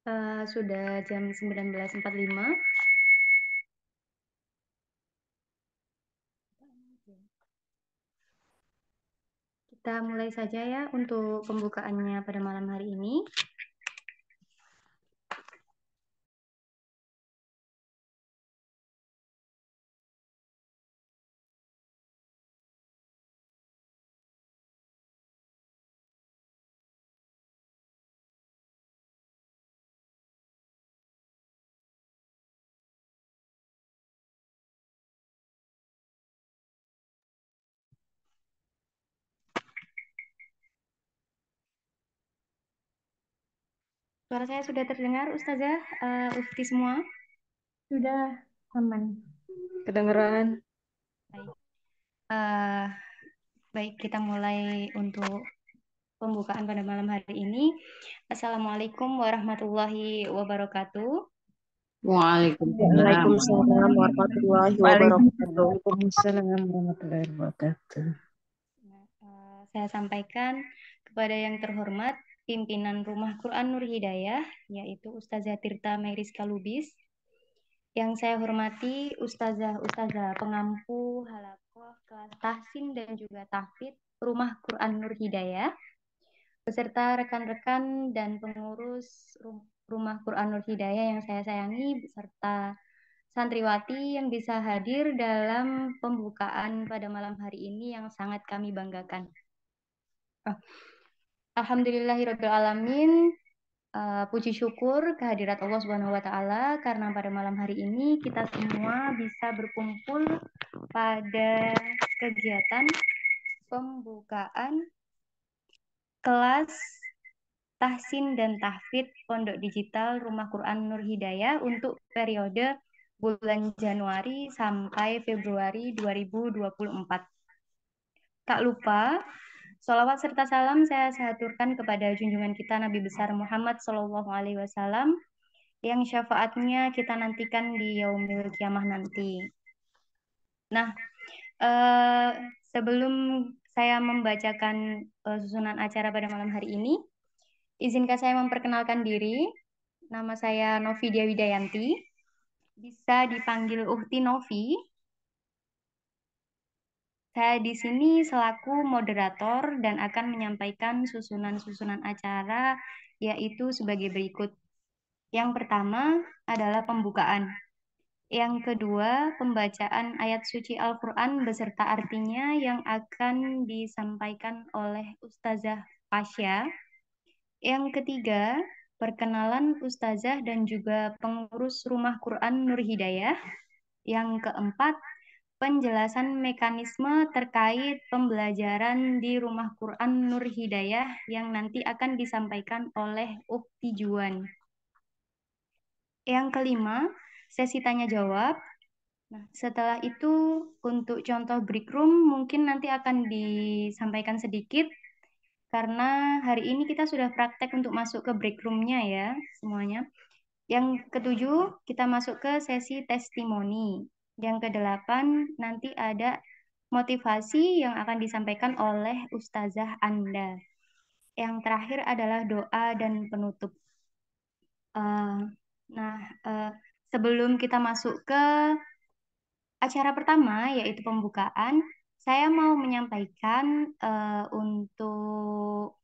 Sudah jam 19.45. Kita mulai saja ya untuk pembukaannya pada malam hari ini. Suara saya sudah terdengar, Ustazah, Ufti semua? Sudah aman. Kedengeran. Baik. Baik, kita mulai untuk pembukaan pada malam hari ini. Assalamualaikum warahmatullahi wabarakatuh. Waalaikumsalam warahmatullahi wabarakatuh. Waalaikumsalam warahmatullahi wabarakatuh. Saya sampaikan kepada yang terhormat pimpinan Rumah Quran Nur Hidayah, yaitu Ustazah Tirta Meriska Lubis. Yang saya hormati Ustazah pengampu halakoh kelas tahsin dan juga tahfidz Rumah Quran Nur Hidayah, beserta rekan-rekan dan pengurus Rumah Quran Nur Hidayah yang saya sayangi, beserta santriwati yang bisa hadir dalam pembukaan pada malam hari ini yang sangat kami banggakan. Alhamdulillahirabbil alamin. Puji syukur kehadirat Allah Subhanahu wa taala karena pada malam hari ini kita semua bisa berkumpul pada kegiatan pembukaan kelas tahsin dan tahfidz Pondok Digital Rumah Quran Nur Hidayah untuk periode bulan Januari sampai Februari 2024. Tak lupa, sholawat serta salam saya haturkan kepada junjungan kita Nabi besar Muhammad SAW yang syafaatnya kita nantikan di yaumil kiamah nanti. Nah, sebelum saya membacakan susunan acara pada malam hari ini, izinkan saya memperkenalkan diri. Nama saya Novidia Widayanti, bisa dipanggil Uhti Novi. Saya di sini selaku moderator dan akan menyampaikan susunan-susunan acara, yaitu sebagai berikut. Yang pertama adalah pembukaan. Yang kedua, pembacaan ayat suci Al-Quran beserta artinya yang akan disampaikan oleh Ustazah Pasya. Yang ketiga, perkenalan Ustazah dan juga pengurus Rumah Quran Nur Hidayah. Yang keempat, penjelasan mekanisme terkait pembelajaran di Rumah Quran Nur Hidayah yang nanti akan disampaikan oleh Ukti Juwan. Yang kelima, sesi tanya jawab. Nah, setelah itu untuk contoh break room mungkin nanti akan disampaikan sedikit karena hari ini kita sudah praktek untuk masuk ke break room-nya ya semuanya. Yang ketujuh, kita masuk ke sesi testimoni. Yang kedelapan, nanti ada motivasi yang akan disampaikan oleh Ustazah Anda. Yang terakhir adalah doa dan penutup. Sebelum kita masuk ke acara pertama, yaitu pembukaan, saya mau menyampaikan untuk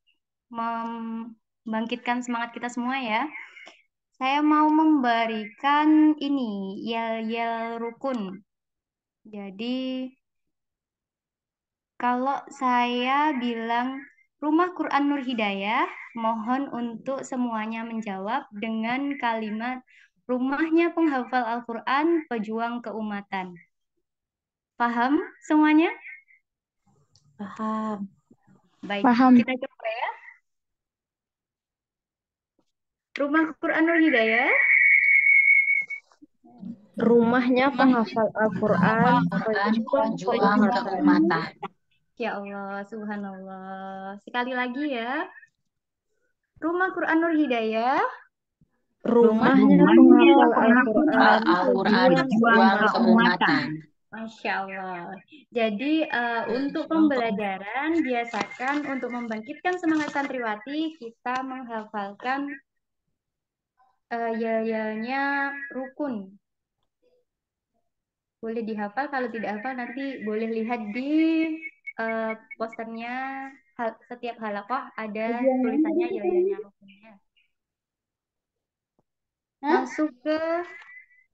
membangkitkan semangat kita semua ya. Saya mau memberikan ini, yel-yel rukun. Jadi, kalau saya bilang Rumah Quran Nur Hidayah, mohon untuk semuanya menjawab dengan kalimat rumahnya penghafal Al-Quran, pejuang keumatan. Paham semuanya? Paham. Baik, Paham. kita coba ya. Rumah Quran Nur Hidayah. Rumahnya penghafal Al-Quran, pejuang keumatan. Ya Allah, subhanallah. Sekali lagi ya. Rumah Quran Nur Hidayah. Rumahnya penghafal Al-Quran, pejuang keumatan. Masya Allah. Jadi untuk pembelajaran biasakan untuk membangkitkan semangat santriwati kita menghafalkan Ya-nya rukun. Boleh dihafal, kalau tidak hafal nanti boleh lihat di posternya. Setiap halakoh ada tulisannya ya-nya rukunnya. Masuk ke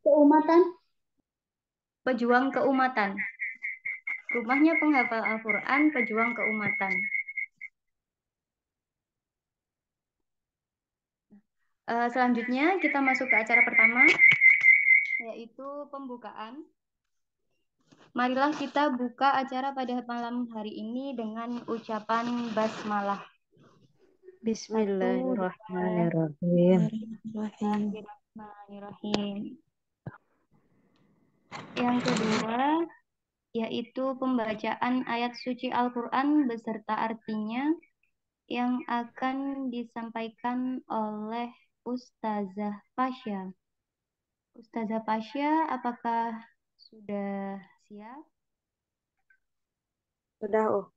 Keumatan. pejuang keumatan. Rumahnya penghafal Al-Quran, pejuang keumatan. Selanjutnya kita masuk ke acara pertama, yaitu pembukaan. Marilah kita buka acara pada malam hari ini dengan ucapan basmalah. Bismillahirrahmanirrahim. Bismillahirrahmanirrahim. Yang kedua, yaitu pembacaan ayat suci Al-Quran beserta artinya yang akan disampaikan oleh Ustazah Pasha. Ustazah Pasha, apakah sudah siap? Sudah, oh.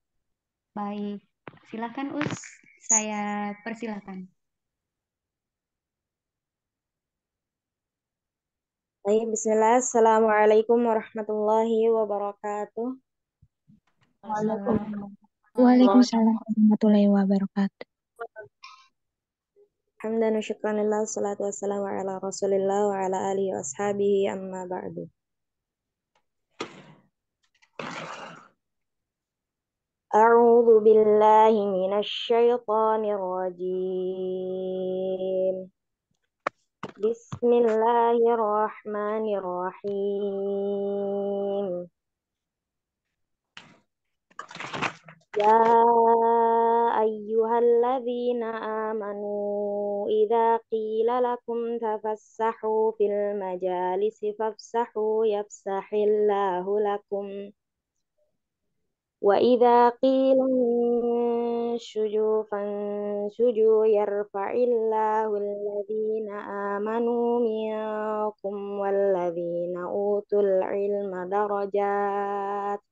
Baik, silakan Us, saya persilakan. Baik, bismillah. Assalamualaikum warahmatullahi wabarakatuh. Waalaikumsalam warahmatullahi wabarakatuh. Hamdan wa syukran lillah, salatu wassalamu ala rasulillah wa ala alihi wa ashabihi amma ba'du. A'udzu billahi minasy syaithanir rajim. Bismillahirrahmanirrahim. Ya ayyuhalladzina amanu idza qila lakum tafassahu fil majalisi fafsahu yafsahillahu lakum wa idza qila inshuju fanshuju yarfa'illahu alladzina amanu minkum walladzina utul ilma darajat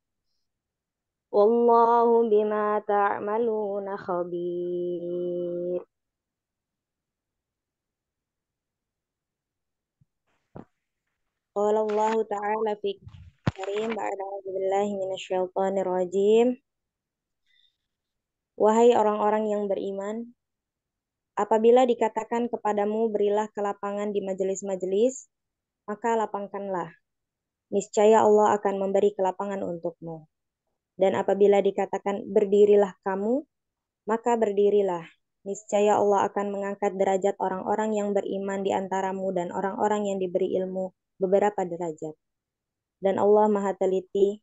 wallahu bima ta'maluna khabir. Qala Allah ta'ala fi karim ba'da a'udzubillahi minasyaitonir rajim. Wahai orang-orang yang beriman, apabila dikatakan kepadamu berilah kelapangan di majelis-majelis, maka lapangkanlah. Niscaya Allah akan memberi kelapangan untukmu. Dan apabila dikatakan berdirilah kamu, maka berdirilah. Niscaya Allah akan mengangkat derajat orang-orang yang beriman di antaramu dan orang-orang yang diberi ilmu beberapa derajat. Dan Allah Maha teliti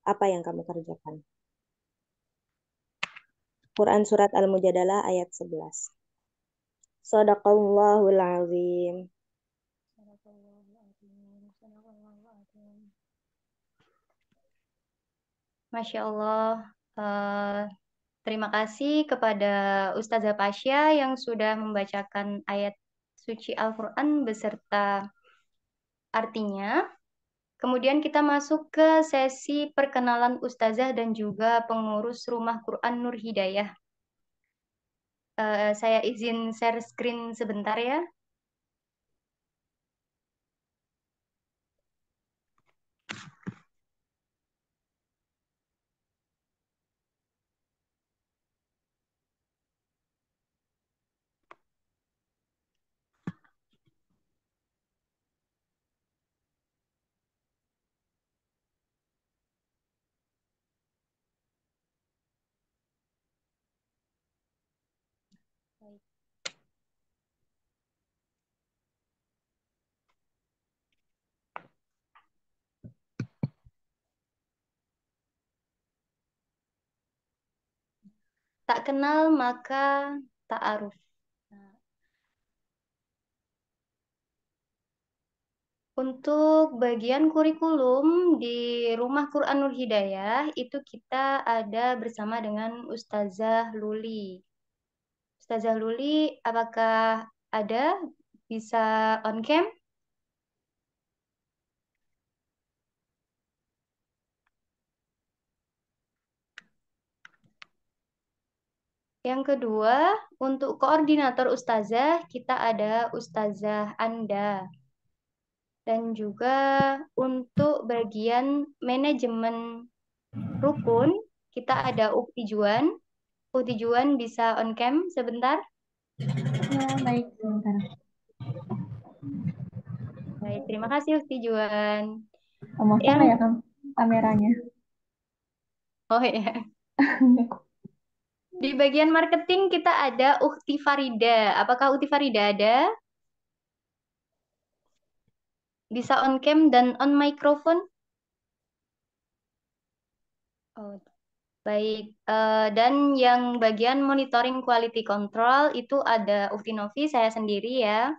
apa yang kamu kerjakan. Quran Surat Al-Mujadalah ayat 11. Shadaqallahul azim. Masya Allah. Terima kasih kepada Ustazah Pasha yang sudah membacakan ayat suci Al-Quran beserta artinya. Kemudian kita masuk ke sesi perkenalan Ustazah dan juga pengurus Rumah Quran Nur Hidayah. Saya izin share screen sebentar ya. Tak kenal maka ta'aruf. Untuk bagian kurikulum di Rumah Quran Nur Hidayah itu kita ada bersama dengan Ustazah Luli. Ustazah Luli, apakah ada bisa on cam? Yang kedua, untuk koordinator ustazah, kita ada Ustazah Anda. Dan juga untuk bagian manajemen rukun, kita ada Ukti Juan. Ukti Juan bisa on cam sebentar? Ya, baik, sebentar. Baik, terima kasih Ukti Juan. Mau Yang ya kameranya? Oh ya. Di bagian marketing kita ada Ukti Farida. Apakah Ukti Farida ada? Bisa on cam dan on microphone? Oh, baik. Dan yang bagian monitoring quality control itu ada Ukti Novi, saya sendiri ya.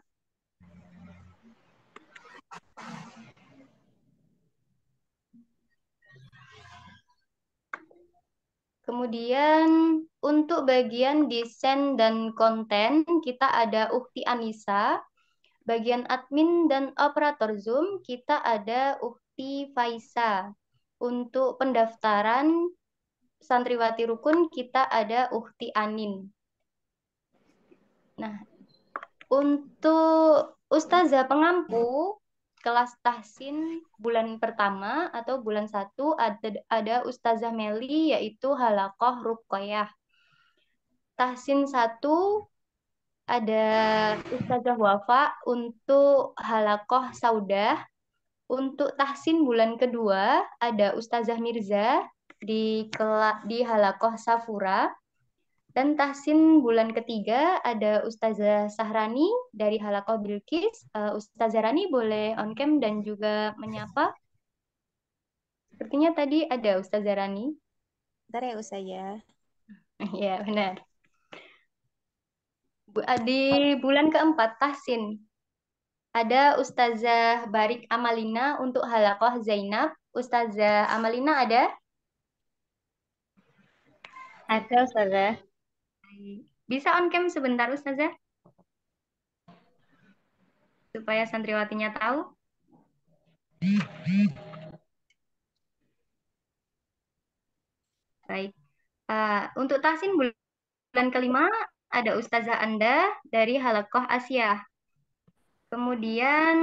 Kemudian untuk bagian desain dan konten kita ada Ukti Anissa. Bagian admin dan operator Zoom kita ada Ukti Faisa. Untuk pendaftaran santriwati rukun kita ada Ukti Anin. Nah, untuk Ustazah pengampu kelas tahsin bulan pertama atau bulan 1 ada Ustazah Meli yaitu Halaqah Ruqayyah. Tahsin 1 ada Ustazah Wafa untuk Halaqah Saudah. Untuk tahsin bulan kedua ada Ustazah Mirza di Halaqah Safura. Dan tahsin bulan ketiga ada Ustazah Sahrani dari Halaqah Bilqis. Ustazah Rani boleh on cam dan juga menyapa. Sepertinya tadi ada Ustazah Rani. Bentar ya Ustazah. Ya, benar. Di bulan keempat tahsin ada Ustazah Barik Amalina untuk Halaqah Zainab. Ustazah Amalina ada? Ada Ustazah. Bisa on cam sebentar Ustazah? Supaya santriwatinya tahu. Baik. Untuk tahsin bulan kelima ada Ustazah Anda dari Halaqah Asia. Kemudian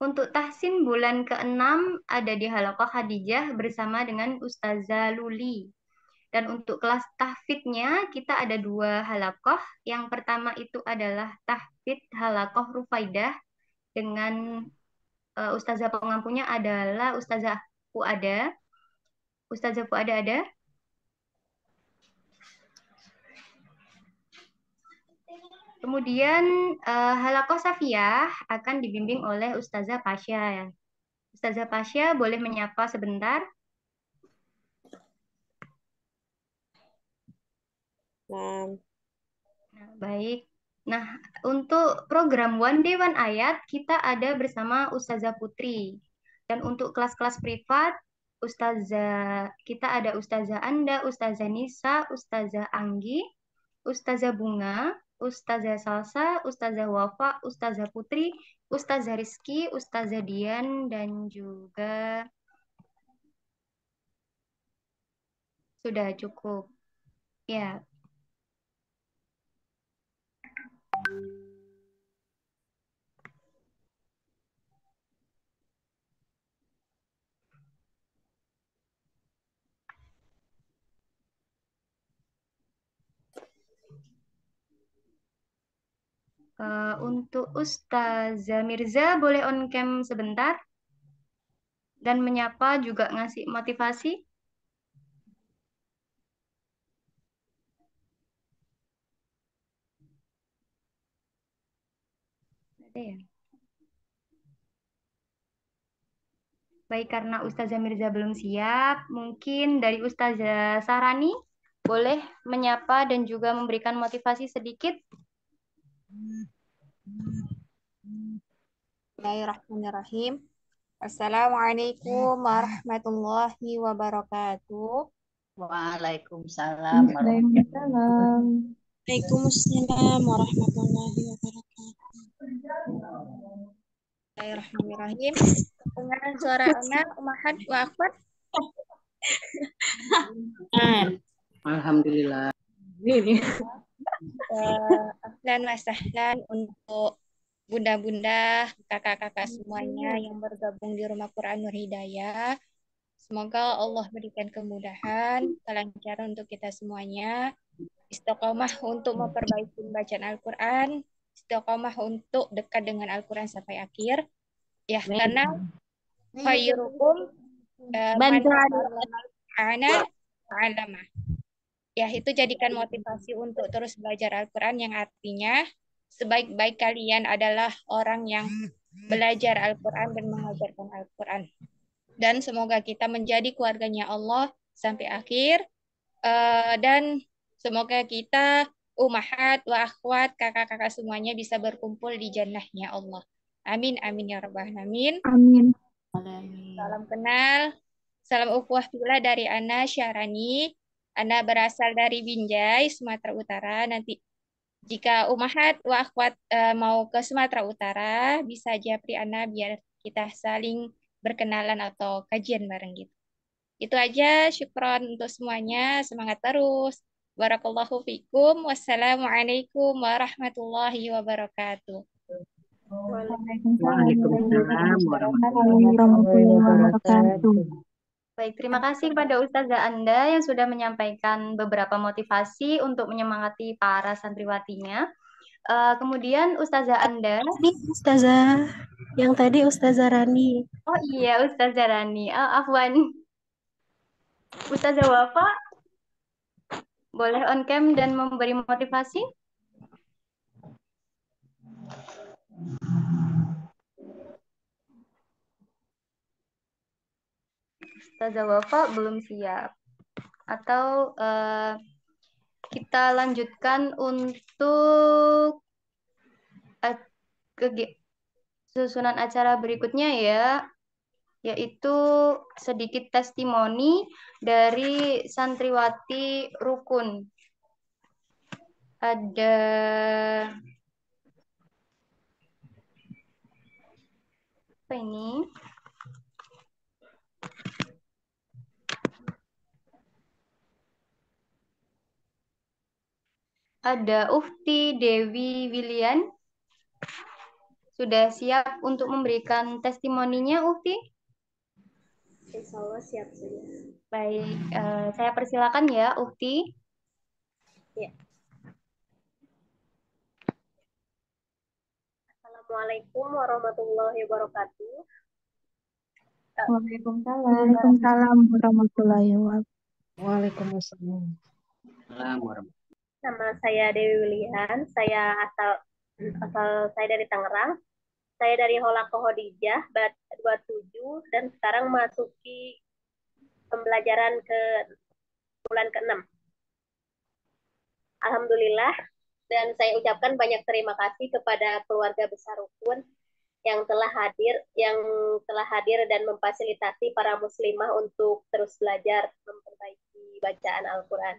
untuk tahsin bulan keenam ada di Halaqah Khadijah bersama dengan Ustazah Luli. Dan untuk kelas tahfidnya kita ada 2 halaqah. Yang pertama itu adalah tahfid halaqah Rufaidah dengan Ustazah pengampunya adalah Ustazah Fuada. Ustazah Fuada ada? Kemudian halaqah Safiyah akan dibimbing oleh Ustazah Pasya. Ustazah Pasya boleh menyapa sebentar? Nah, Baik. Nah, untuk program One Day One Ayat kita ada bersama Ustazah Putri. Dan untuk kelas-kelas privat, kita ada Ustazah Anda, Ustazah Nisa, Ustazah Anggi, Ustazah Bunga, Ustazah Salsa, Ustazah Wafa, Ustazah Putri, Ustazah Rizky, Ustazah Dian, dan juga sudah cukup. Ya. Untuk Ustazah Mirza boleh on cam sebentar dan menyapa juga ngasih motivasi. Ada ya? Baik, karena Ustazah Mirza belum siap, mungkin dari Ustazah Sarani boleh menyapa dan juga memberikan motivasi sedikit. Bismillahirrahmanirrahim. Assalamualaikum warahmatullahi wabarakatuh. Waalaikumsalam Waalaikumsalam. Waalaikumsalam warahmatullahi wabarakatuh. Bismillahirrahmanirrahim. Dengan suara anak, umahat, wa akhwat. Alhamdulillah. Ini. Dan Mas Dahlan untuk bunda-bunda, kakak-kakak semuanya yang bergabung di Rumah Quran Nur Hidayah. Semoga Allah berikan kemudahan, kelancaran untuk kita semuanya. Istiqomah untuk memperbaiki bacaan Al-Quran. Istiqomah untuk dekat dengan Al-Quran sampai akhir. Ya, karena khairukum man ta'allama wa'allama. Ya, itu jadikan motivasi untuk terus belajar Al-Quran yang artinya sebaik-baik kalian adalah orang yang belajar Al-Quran dan mengajarkan Al-Quran. Dan semoga kita menjadi keluarganya Allah sampai akhir. Dan semoga kita umahat wa akhwat, kakak-kakak semuanya bisa berkumpul di jannahnya Allah. Amin, amin ya rabbal alamin. Amin. Salam kenal. Salam ukhuwah fillah dari Ana Syahrani. Ana berasal dari Binjai, Sumatera Utara. Nanti jika umahat wa akhwat mau ke Sumatera Utara, bisa japri Ana biar kita saling berkenalan atau kajian bareng gitu. Itu aja, syukron untuk semuanya. Semangat terus. Barakallahu fikum. Wassalamualaikum warahmatullahi wabarakatuh. Waalaikumsalam warahmatullahi wabarakatuh. Baik, terima kasih kepada Ustazah Anda yang sudah menyampaikan beberapa motivasi untuk menyemangati para santriwatinya. Kemudian Ustazah Anda. Ini Ustazah, yang tadi Ustazah Rani. Oh iya, Ustazah Rani. Afwan. Ustazah Wafa, boleh on cam dan memberi motivasi? Ustazah Wafa belum siap. Atau kita lanjutkan untuk susunan acara berikutnya ya, yaitu sedikit testimoni dari santriwati rukun. Ada apa ini? Ada Ufti Dewi Wilian. Sudah siap untuk memberikan testimoninya, Ufti? Insya Allah siap saja. Baik, saya persilakan ya, Ufti. Ya. Assalamualaikum warahmatullahi wabarakatuh. Waalaikumsalam warahmatullahi wabarakatuh. Waalaikumsalam. Nama saya Dewi Wilian. Saya asal saya dari Tangerang. Saya dari Holako Hodijah, 27, dan sekarang masuki pembelajaran ke bulan ke-6. Alhamdulillah, dan saya ucapkan banyak terima kasih kepada keluarga besar Rukun yang telah hadir dan memfasilitasi para muslimah untuk terus belajar memperbaiki bacaan Al-Quran.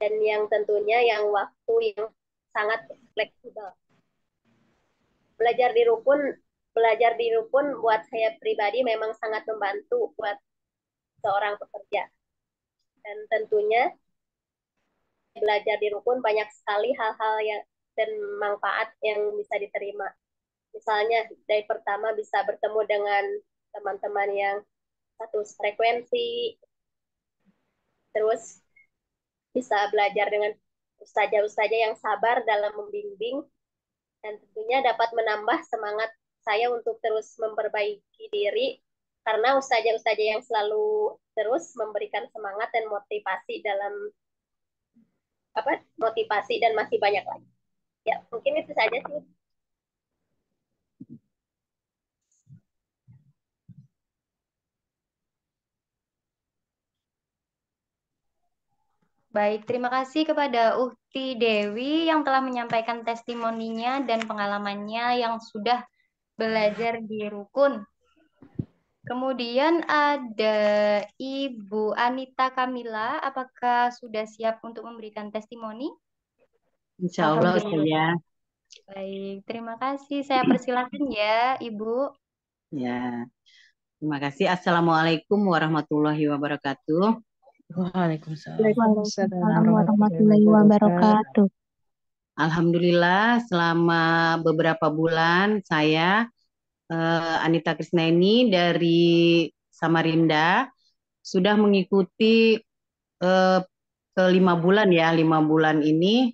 Dan yang tentunya yang waktu yang sangat fleksibel. Belajar di rukun buat saya pribadi memang sangat membantu buat seorang pekerja. Dan tentunya belajar di rukun banyak sekali hal-hal yang dan manfaat yang bisa diterima. Misalnya dari pertama bisa bertemu dengan teman-teman yang satu frekuensi, terus bisa belajar dengan ustazah-ustazah yang sabar dalam membimbing, dan tentunya dapat menambah semangat saya untuk terus memperbaiki diri, karena ustazah-ustazah yang selalu terus memberikan semangat dan motivasi dan masih banyak lagi. Ya, mungkin itu saja sih. Baik, terima kasih kepada Uhti Dewi yang telah menyampaikan testimoninya dan pengalamannya yang sudah belajar di rukun. Kemudian ada Ibu Anita Kamila, apakah sudah siap untuk memberikan testimoni? Insya Allah, Ustazah. Baik, terima kasih. Saya persilakan ya, Ibu. Ya, terima kasih. Assalamualaikum warahmatullahi wabarakatuh. Waalaikumsalam. Waalaikumsalam warahmatullahi wabarakatuh. Alhamdulillah, selama beberapa bulan saya Anita Krisneni dari Samarinda sudah mengikuti eh, ke 5 bulan ya, 5 bulan ini.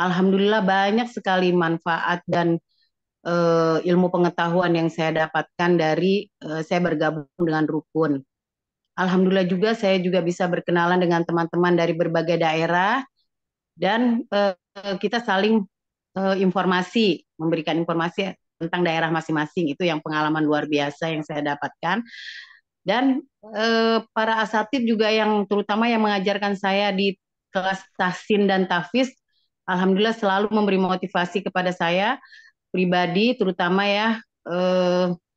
Alhamdulillah banyak sekali manfaat dan ilmu pengetahuan yang saya dapatkan dari saya bergabung dengan rukun. Alhamdulillah juga saya juga bisa berkenalan dengan teman-teman dari berbagai daerah dan kita saling informasi, memberikan informasi tentang daerah masing-masing. Itu yang pengalaman luar biasa yang saya dapatkan. Dan para asatid juga yang terutama yang mengajarkan saya di kelas tahsin dan tahfiz, alhamdulillah selalu memberi motivasi kepada saya pribadi, terutama ya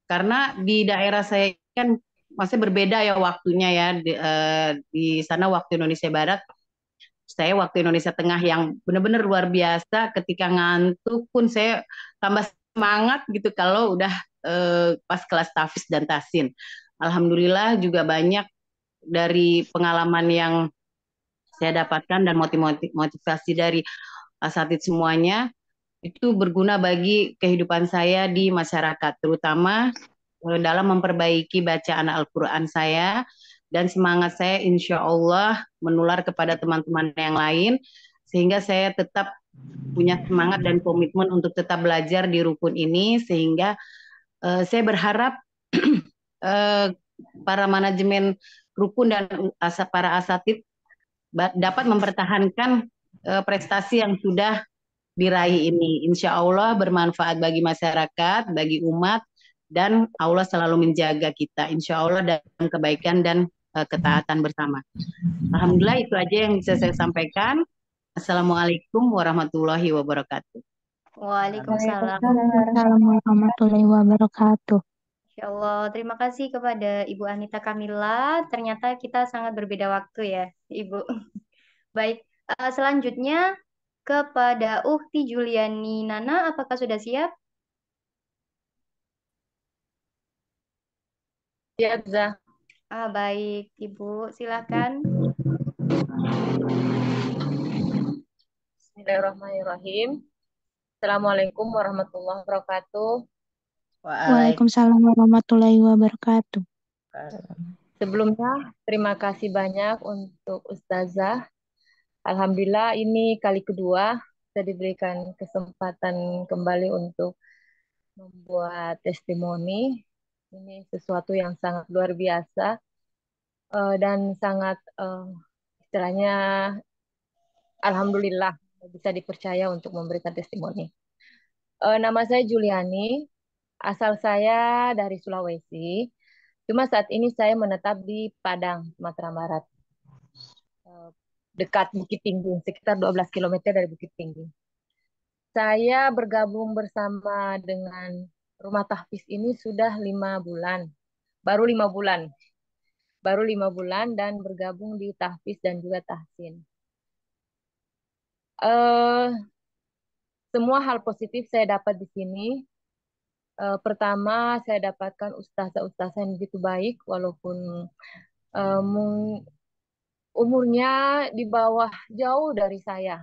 karena di daerah saya kan masih berbeda ya waktunya ya di sana waktu Indonesia Barat, saya waktu Indonesia Tengah yang benar-benar luar biasa. Ketika ngantuk pun saya tambah semangat gitu kalau udah pas kelas tahfiz dan tahsin. Alhamdulillah juga banyak dari pengalaman yang saya dapatkan dan motivasi dari asatid semuanya itu berguna bagi kehidupan saya di masyarakat, terutama dalam memperbaiki bacaan Al-Quran saya, dan semangat saya insya Allah menular kepada teman-teman yang lain, sehingga saya tetap punya semangat dan komitmen untuk tetap belajar di rukun ini, sehingga saya berharap eh, para manajemen rukun dan para asatid dapat mempertahankan prestasi yang sudah diraih ini. Insya Allah bermanfaat bagi masyarakat, bagi umat, dan Allah selalu menjaga kita. Insya Allah dalam kebaikan dan ketaatan bersama. Alhamdulillah itu aja yang bisa saya sampaikan. Assalamualaikum warahmatullahi wabarakatuh. Waalaikumsalam. Waalaikumsalam warahmatullahi wabarakatuh. Insya Allah, terima kasih kepada Ibu Anita Kamila. Ternyata kita sangat berbeda waktu ya, Ibu. Baik, selanjutnya kepada Ukti Juliani Nana, apakah sudah siap? Siap, Zah. Baik, Ibu, silakan. Bismillahirrahmanirrahim. Assalamualaikum warahmatullahi wabarakatuh. Waalaikumsalam warahmatullahi wabarakatuh. Sebelumnya, terima kasih banyak untuk Ustazah. Alhamdulillah ini kali kedua saya diberikan kesempatan kembali untuk membuat testimoni. Ini sesuatu yang sangat luar biasa dan sangat istilahnya Alhamdulillah bisa dipercaya untuk memberikan testimoni. Nama saya Juliani, asal saya dari Sulawesi. Cuma saat ini saya menetap di Padang, Sumatera Barat. Dekat Bukit Tinggi, sekitar 12 km dari Bukit Tinggi. Saya bergabung bersama dengan Rumah Tahfiz ini sudah 5 bulan. Baru 5 bulan. Baru 5 bulan dan bergabung di Tahfiz dan juga Tahsin. Semua hal positif saya dapat di sini. Pertama, saya dapatkan ustazah-ustazah yang begitu baik, walaupun umurnya di bawah jauh dari saya.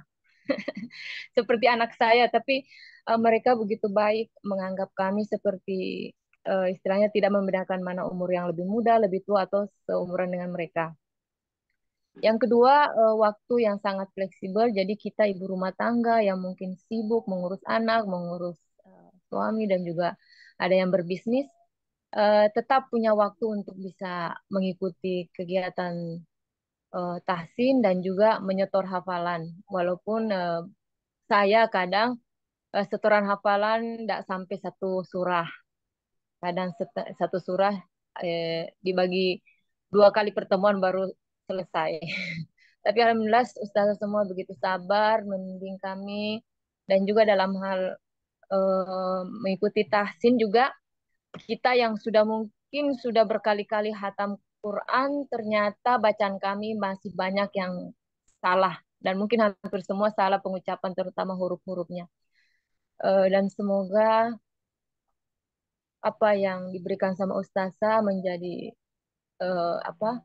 Seperti anak saya, tapi mereka begitu baik menganggap kami seperti istilahnya tidak membedakan mana umur yang lebih muda, lebih tua, atau seumuran dengan mereka. Yang kedua, waktu yang sangat fleksibel, jadi kita ibu rumah tangga yang mungkin sibuk mengurus anak, mengurus suami, dan juga ada yang berbisnis, tetap punya waktu untuk bisa mengikuti kegiatan tahsin dan juga menyetor hafalan. Walaupun saya kadang setoran hafalan tidak sampai satu surah. Kadang satu surah dibagi 2 kali pertemuan baru selesai. Tapi alhamdulillah ustazah semua begitu sabar membimbing kami, dan juga dalam hal mengikuti tahsin juga kita yang sudah mungkin sudah berkali-kali hatam Quran, ternyata bacaan kami masih banyak yang salah, dan mungkin hampir semua salah pengucapan, terutama huruf-hurufnya. Dan semoga apa yang diberikan sama ustazah menjadi apa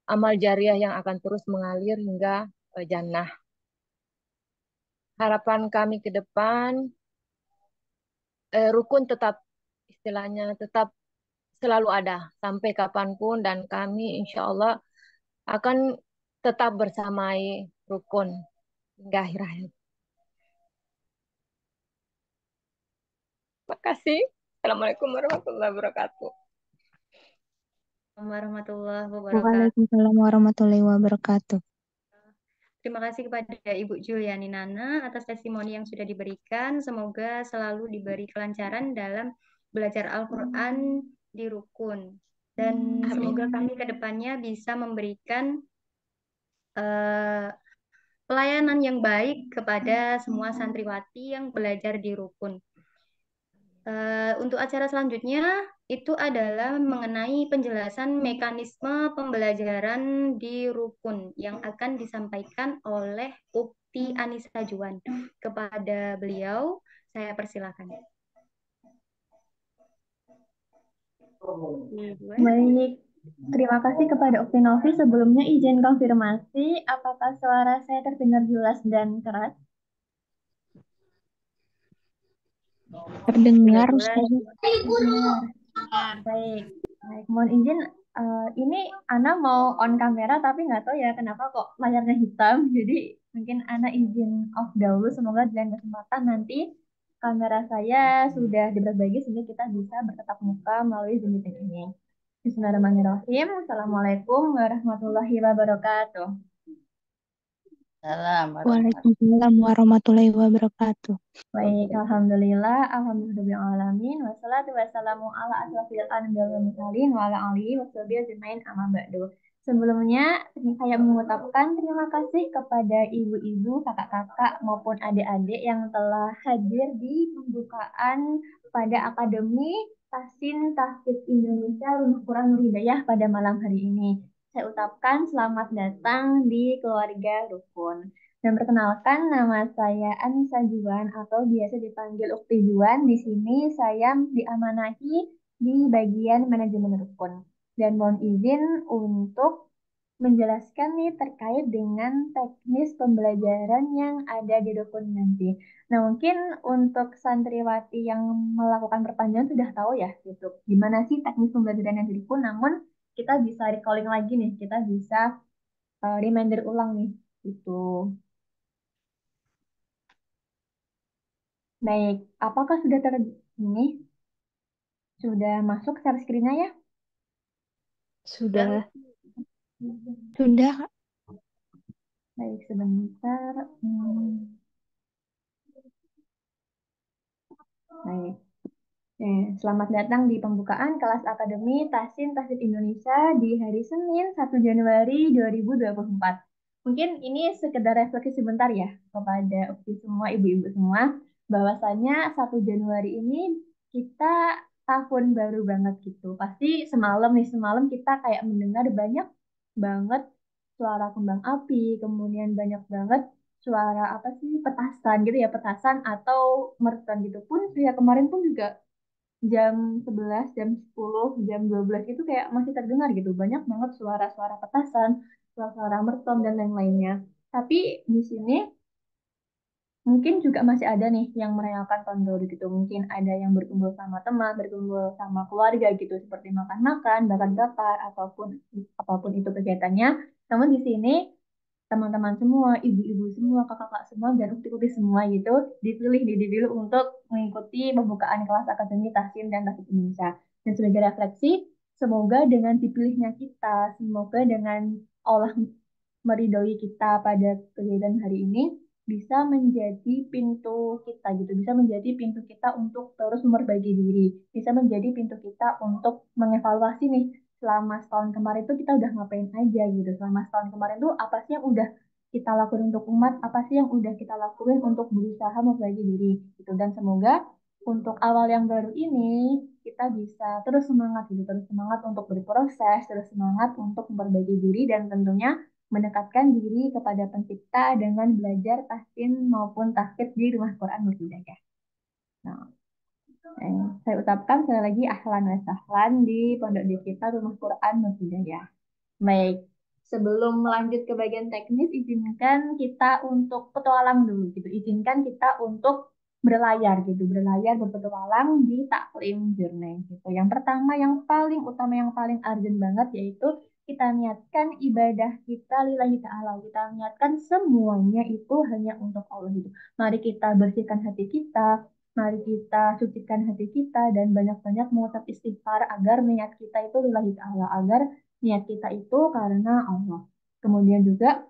amal jariah yang akan terus mengalir hingga jannah. Harapan kami ke depan, rukun tetap istilahnya tetap selalu ada sampai kapanpun dan kami insya Allah akan tetap bersamai rukun hingga akhir hayat. Terima kasih. Assalamualaikum warahmatullahi wabarakatuh. Warahmatullahi wabarakatuh. Waalaikumsalam warahmatullahi wabarakatuh. Terima kasih kepada Ibu Juliani Nana atas testimoni yang sudah diberikan. Semoga selalu diberi kelancaran dalam belajar Al-Quran di rukun. Dan semoga kami ke depannya bisa memberikan pelayanan yang baik kepada semua santriwati yang belajar di rukun. Untuk acara selanjutnya itu adalah mengenai penjelasan mekanisme pembelajaran di rukun yang akan disampaikan oleh Ukti Anissa Juwan. Kepada beliau, saya persilakan. Baik, terima kasih kepada Ukti Novi. Sebelumnya izin konfirmasi, apakah suara saya terdengar jelas dan keras? Terdengar, Ustaz. Terdengar. Baik, baik. Mohon izin, ini Ana mau on kamera tapi nggak tahu ya kenapa kok layarnya hitam. Jadi mungkin Ana izin off dahulu. Semoga dalam kesempatan nanti kamera saya sudah diperbaiki sehingga kita bisa bertatap muka melalui Zoom meeting ini. Bismillahirrahmanirrahim. Assalamualaikum warahmatullahi wabarakatuh. Waalaikumsalam warahmatullahi wabarakatuh. Baik, alhamdulillah, alhamdulillahirobbilalamin, wassalatu wassalamu ala asrofil anbiya'i wal mursalin wa ala alihi washabihi ajmain amma ba'du. Sebelumnya, saya mengucapkan terima kasih kepada ibu-ibu, kakak-kakak maupun adik-adik yang telah hadir di pembukaan pada Akademi Tahsin Tahfidz Indonesia Rumah Quran Nur Hidayah pada malam hari ini. Saya ucapkan selamat datang di keluarga Rukun. Dan perkenalkan, nama saya Anissa Juwan atau biasa dipanggil Ukti Juwan. Di sini saya diamanahi di bagian manajemen rukun. Dan mohon izin untuk menjelaskan nih terkait dengan teknis pembelajaran yang ada di rukun nanti. Nah, mungkin untuk santriwati yang melakukan perpanjangan sudah tahu ya gitu. Gimana sih teknis pembelajaran yang di rukun, namun kita bisa recalling lagi nih, kita bisa reminder ulang nih gitu. Baik, apakah sudah ini sudah masuk share screen-nya ya? Sudah. Sudah. Baik, sebentar. Baik. Selamat datang di pembukaan kelas Akademi Tahsin Tahfidz Indonesia di hari Senin 1 Januari 2024. Mungkin ini sekedar refleksi sebentar ya kepada semua ibu-ibu semua, bahwasanya 1 Januari ini kita tahun baru banget gitu. Pasti semalam kita kayak mendengar banyak banget suara kembang api, kemudian banyak banget suara apa sih petasan gitu ya, petasan atau mercon gitu pun ya kemarin pun juga jam 11, jam 10, jam 12 itu kayak masih terdengar gitu. Banyak banget suara-suara petasan, suara-suara mercon dan lain-lainnya. Tapi di sini mungkin juga masih ada nih yang merayakan tahun baru gitu. Mungkin ada yang berkumpul sama teman, berkumpul sama keluarga gitu, seperti makan-makan, bakar-bakar, ataupun apapun itu kegiatannya. Namun di sini teman-teman semua, ibu-ibu semua, kakak-kakak semua, dan ukti-ukti semua gitu, dipilih untuk mengikuti pembukaan kelas Akademi Tahsin dan Tahfidz Indonesia. Dan sebagai refleksi, semoga dengan dipilihnya kita, semoga dengan Allah meridhoi kita pada kegiatan hari ini, bisa menjadi pintu kita gitu, bisa menjadi pintu kita untuk terus memperbaiki diri, bisa menjadi pintu kita untuk mengevaluasi nih selama setahun kemarin tuh kita udah ngapain aja gitu, selama setahun kemarin tuh apa sih yang udah kita lakuin untuk umat, apa sih yang udah kita lakuin untuk berusaha memperbaiki diri gitu. Dan semoga untuk awal yang baru ini kita bisa terus semangat gitu, terus semangat untuk berproses, terus semangat untuk memperbaiki diri dan tentunya mendekatkan diri kepada pencipta dengan belajar tahsin maupun tahfidz di Rumah Quran Nur Hidayah. Nah, saya ucapkan sekali lagi ahlan wa sahlan di Pondok Devita Rumah Quran Nur Hidayah. Baik, sebelum lanjut ke bagian teknis, izinkan kita untuk petualang dulu gitu. Izinkan kita untuk berlayar gitu, berlayar berpetualang di taklim journey gitu. Yang pertama, yang paling utama, yang paling urgent banget yaitu kita niatkan ibadah kita lillahi ta'ala. Kita niatkan semuanya itu hanya untuk Allah gitu. Mari kita bersihkan hati kita, mari kita sucikan hati kita dan banyak-banyak mengucap istighfar agar niat kita itu lillahi ta'ala, agar niat kita itu karena Allah. Kemudian juga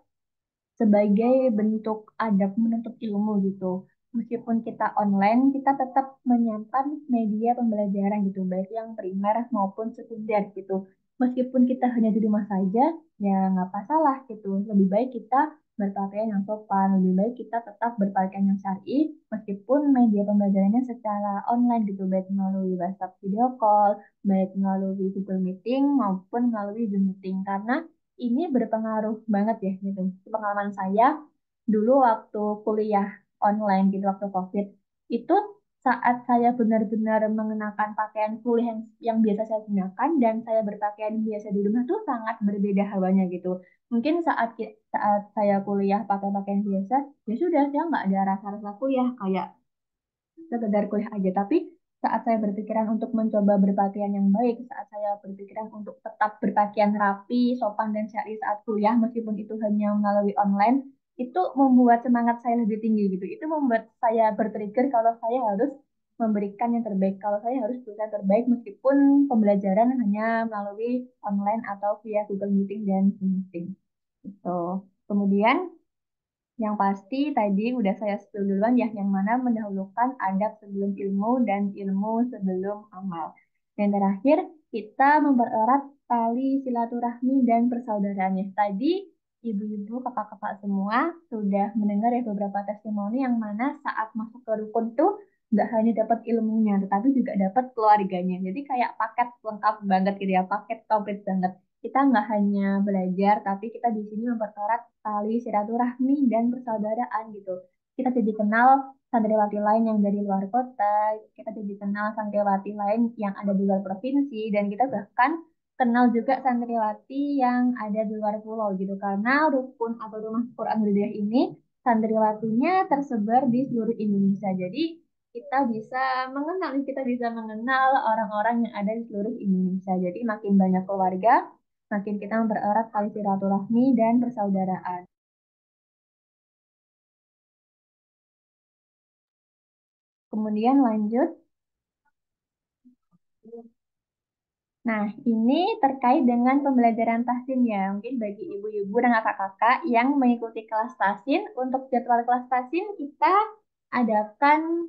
sebagai bentuk adab menuntut ilmu gitu. Meskipun kita online, kita tetap menyimpan media pembelajaran gitu, baik yang primer maupun sekunder gitu. Meskipun kita hanya di rumah saja, ya nggak masalah gitu. Lebih baik kita berpakaian yang sopan, lebih baik kita tetap berpakaian yang syar'i, meskipun media pembelajarannya secara online gitu, baik melalui WhatsApp video call, baik melalui Google Meeting maupun melalui Zoom Meeting. Karena ini berpengaruh banget ya gitu. Pengalaman saya dulu waktu kuliah online gitu, waktu COVID, itu saat saya benar-benar mengenakan pakaian kuliah yang biasa saya gunakan dan saya berpakaian biasa di rumah tuh sangat berbeda hawanya gitu. Mungkin saat saya kuliah pakai pakaian biasa, ya sudah saya nggak ada rasa-rasa kuliah kayak sekedar kuliah aja. Tapi saat saya berpikiran untuk mencoba berpakaian yang baik, saat saya berpikiran untuk tetap berpakaian rapi, sopan dan syar'i saat kuliah, meskipun itu hanya melalui online, itu membuat semangat saya lebih tinggi gitu. Itu membuat saya bertrigger kalau saya harus memberikan yang terbaik, kalau saya harus berusaha terbaik meskipun pembelajaran hanya melalui online atau via Google Meeting dan Zoom Meeting. Gitu. Kemudian yang pasti tadi udah saya spill duluan ya, yang mana mendahulukan adab sebelum ilmu dan ilmu sebelum amal. Dan terakhir, kita mempererat tali silaturahmi dan persaudaraannya. Tadi ibu-ibu, kakak-kakak semua sudah mendengar ya beberapa testimoni yang mana saat masuk ke rukun tuh nggak hanya dapat ilmunya, tetapi juga dapat keluarganya. Jadi kayak paket lengkap banget gitu ya, paket komplit banget. Kita nggak hanya belajar, tapi kita di sini mempererat tali silaturahmi dan persaudaraan gitu. Kita jadi kenal santriwati lain yang dari luar kota, kita jadi kenal santriwati lain yang ada di luar provinsi, dan kita bahkan kenal juga santriwati yang ada di luar pulau gitu. Karena rukun atau rumah Quran Hidayah ini santriwatinya tersebar di seluruh Indonesia. Jadi kita bisa mengenal orang-orang yang ada di seluruh Indonesia. Jadi makin banyak keluarga, makin kita mempererat tali silaturahmi dan persaudaraan. Kemudian lanjut. Nah, ini terkait dengan pembelajaran tahsin ya. Mungkin bagi ibu-ibu dan kakak-kakak yang mengikuti kelas tahsin, untuk jadwal kelas tahsin kita adakan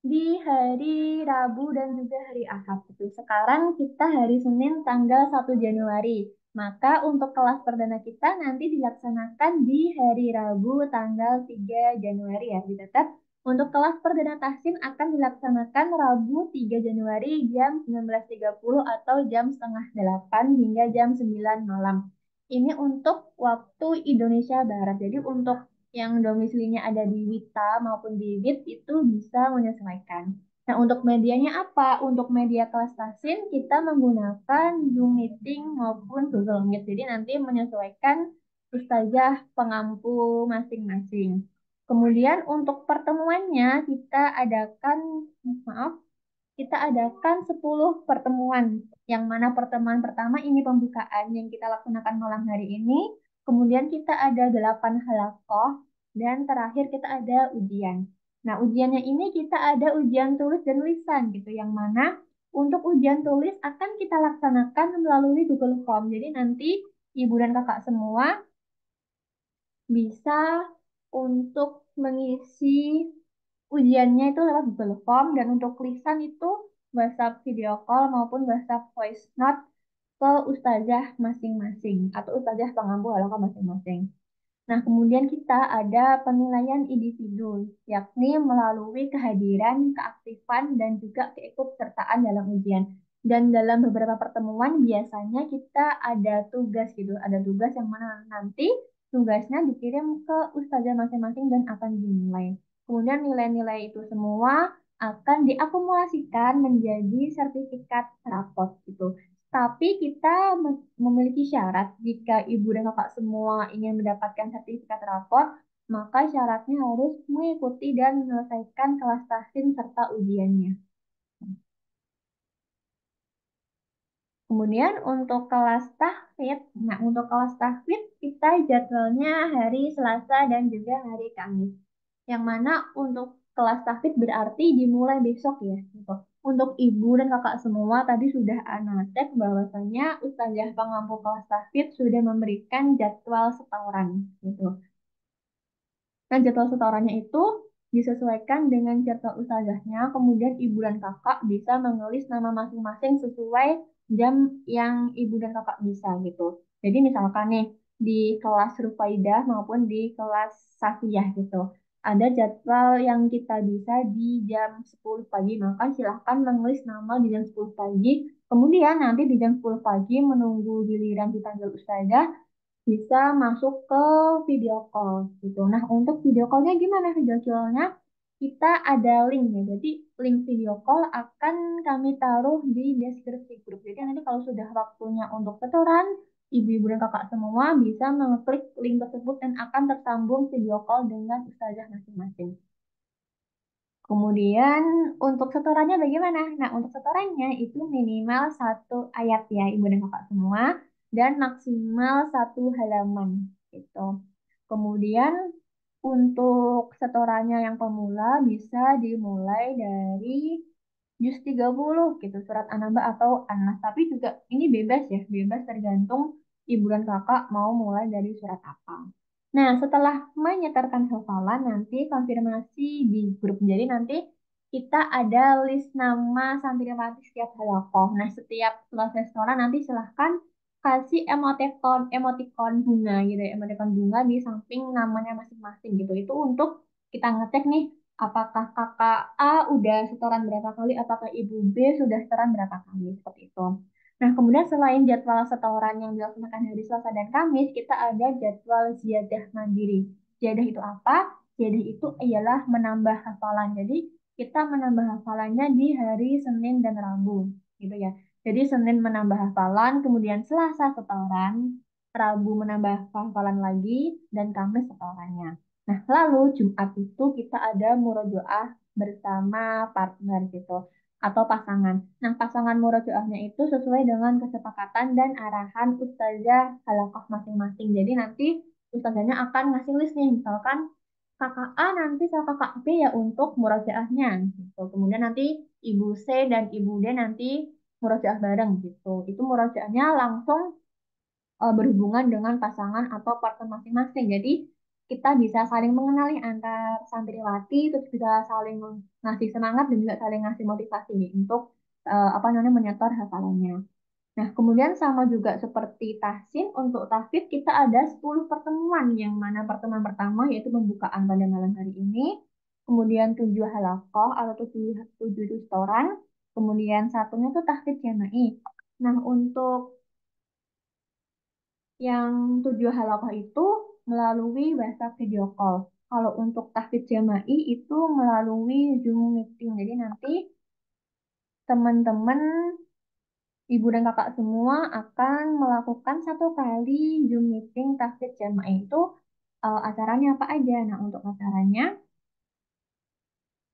di hari Rabu dan juga hari Ahad. Gitu. Sekarang kita hari Senin tanggal 1 Januari. Maka untuk kelas perdana kita nanti dilaksanakan di hari Rabu tanggal 3 Januari ya, dicatat. Untuk kelas perdana tahsin akan dilaksanakan Rabu 3 Januari jam 19.30 atau jam setengah 8 hingga jam 9 malam. Ini untuk waktu Indonesia Barat. Jadi untuk yang domisilinya ada di Wita maupun di WIT itu bisa menyesuaikan. Nah, untuk medianya apa? Untuk media kelas tahsin kita menggunakan Zoom Meeting maupun Google Meet. Jadi nanti menyesuaikan ustazah pengampu masing-masing. Kemudian untuk pertemuannya maaf, kita adakan 10 pertemuan. Yang mana pertemuan pertama ini pembukaan yang kita laksanakan malam hari ini. Kemudian kita ada 8 halakoh dan terakhir kita ada ujian. Nah, ujiannya ini kita ada ujian tulis dan lisan gitu, yang mana untuk ujian tulis akan kita laksanakan melalui Google Form. Jadi nanti ibu dan kakak semua bisa untuk mengisi ujiannya itu lewat Google Form, dan untuk lisan itu WhatsApp video call maupun WhatsApp voice note ke ustazah masing-masing atau ustazah pengampu halaqah masing-masing. Nah, kemudian kita ada penilaian individu, yakni melalui kehadiran, keaktifan, dan juga keikutsertaan dalam ujian. Dan dalam beberapa pertemuan biasanya kita ada tugas gitu, ada tugas yang mana nanti tugasnya dikirim ke ustazah masing-masing dan akan dinilai. Kemudian nilai-nilai itu semua akan diakumulasikan menjadi sertifikat rapot gitu. Tapi kita memiliki syarat jika ibu dan kakak semua ingin mendapatkan sertifikat rapor, maka syaratnya harus mengikuti dan menyelesaikan kelas tahsin serta ujiannya. Kemudian untuk kelas tahfidz, nah untuk kelas tahfidz kita jadwalnya hari Selasa dan juga hari Kamis. Yang mana untuk kelas tahfidz berarti dimulai besok ya. Gitu. Untuk ibu dan kakak semua tadi sudah Ana cek bahwasanya Ustazah pengampu kelas tahfidz sudah memberikan jadwal setoran gitu. Nah, jadwal setorannya itu disesuaikan dengan jadwal ustazahnya, kemudian ibu dan kakak bisa menulis nama masing-masing sesuai jam yang ibu dan kakak bisa gitu. Jadi misalkan nih, di kelas Rufaidah maupun di kelas Safiyah gitu. Ada jadwal yang kita bisa di jam 10 pagi, maka silahkan menulis nama di jam 10 pagi. Kemudian nanti di jam 10 pagi menunggu giliran dipanggil ustazah, bisa masuk ke video call gitu. Nah, untuk video callnya gimana? Video callnya kita ada link ya. Jadi link video call akan kami taruh di deskripsi grup. Jadi nanti kalau sudah waktunya untuk setoran, ibu-ibu dan kakak semua bisa mengeklik link tersebut dan akan tersambung video call dengan ustazah masing-masing. Kemudian untuk setorannya bagaimana? Nah, untuk setorannya itu minimal 1 ayat ya, ibu dan kakak semua, dan maksimal 1 halaman gitu. Kemudian untuk setorannya yang pemula bisa dimulai dari juz 30 gitu, surat An-Naba atau An-Nas. Tapi juga ini bebas ya, bebas tergantung ibu dan kakak mau mulai dari surat apa. Nah, setelah menyetorkan hafalan, nanti konfirmasi di grup. Jadi nanti kita ada list nama santriwati setiap halakoh. Nah, setiap selesai setoran nanti silahkan kasih emoticon bunga gitu ya, emoticon bunga di samping namanya masing-masing gitu. Itu untuk kita ngecek nih, apakah kakak A udah setoran berapa kali, apakah ibu B sudah setoran berapa kali, seperti itu. Nah, kemudian selain jadwal setoran yang dilaksanakan hari Selasa dan Kamis, kita ada jadwal ziyadah mandiri. Ziyadah itu apa? Ziyadah itu ialah menambah hafalan. Jadi, kita menambah hafalannya di hari Senin dan Rabu, gitu ya. Jadi, Senin menambah hafalan, kemudian Selasa setoran, Rabu menambah hafalan lagi, dan Kamis setorannya. Nah, lalu Jumat itu kita ada murojaah bersama partner gitu atau pasangan. Nah, pasangan murojaahnya itu sesuai dengan kesepakatan dan arahan ustazah halaqah masing-masing. Jadi nanti ustazahnya akan ngasih list nih, misalkan kakak A nanti sama kakak B ya untuk murojaahnya gitu. Kemudian nanti ibu C dan ibu D nanti murojaah bareng gitu. Itu murojaahnya langsung berhubungan dengan pasangan atau partner masing-masing. Jadi kita bisa saling mengenali antar santriwati, terus bisa saling ngasih semangat dan juga saling ngasih motivasi nih untuk apa namanya menyetor hafalannya. Nah, kemudian sama juga seperti tahsin, untuk tahfidz kita ada 10 pertemuan, yang mana pertemuan pertama yaitu pembukaan pada malam hari ini, kemudian 7 halaqah atau 7 itu setoran, kemudian satunya itu tahfidz jama'i. Nah, untuk yang 7 halaqah itu melalui WhatsApp video call. Kalau untuk tahfidz jama'i itu melalui Zoom meeting. Jadi nanti teman-teman, ibu dan kakak semua akan melakukan 1 kali Zoom meeting tahfidz jama'i itu acaranya apa aja. Nah, untuk acaranya,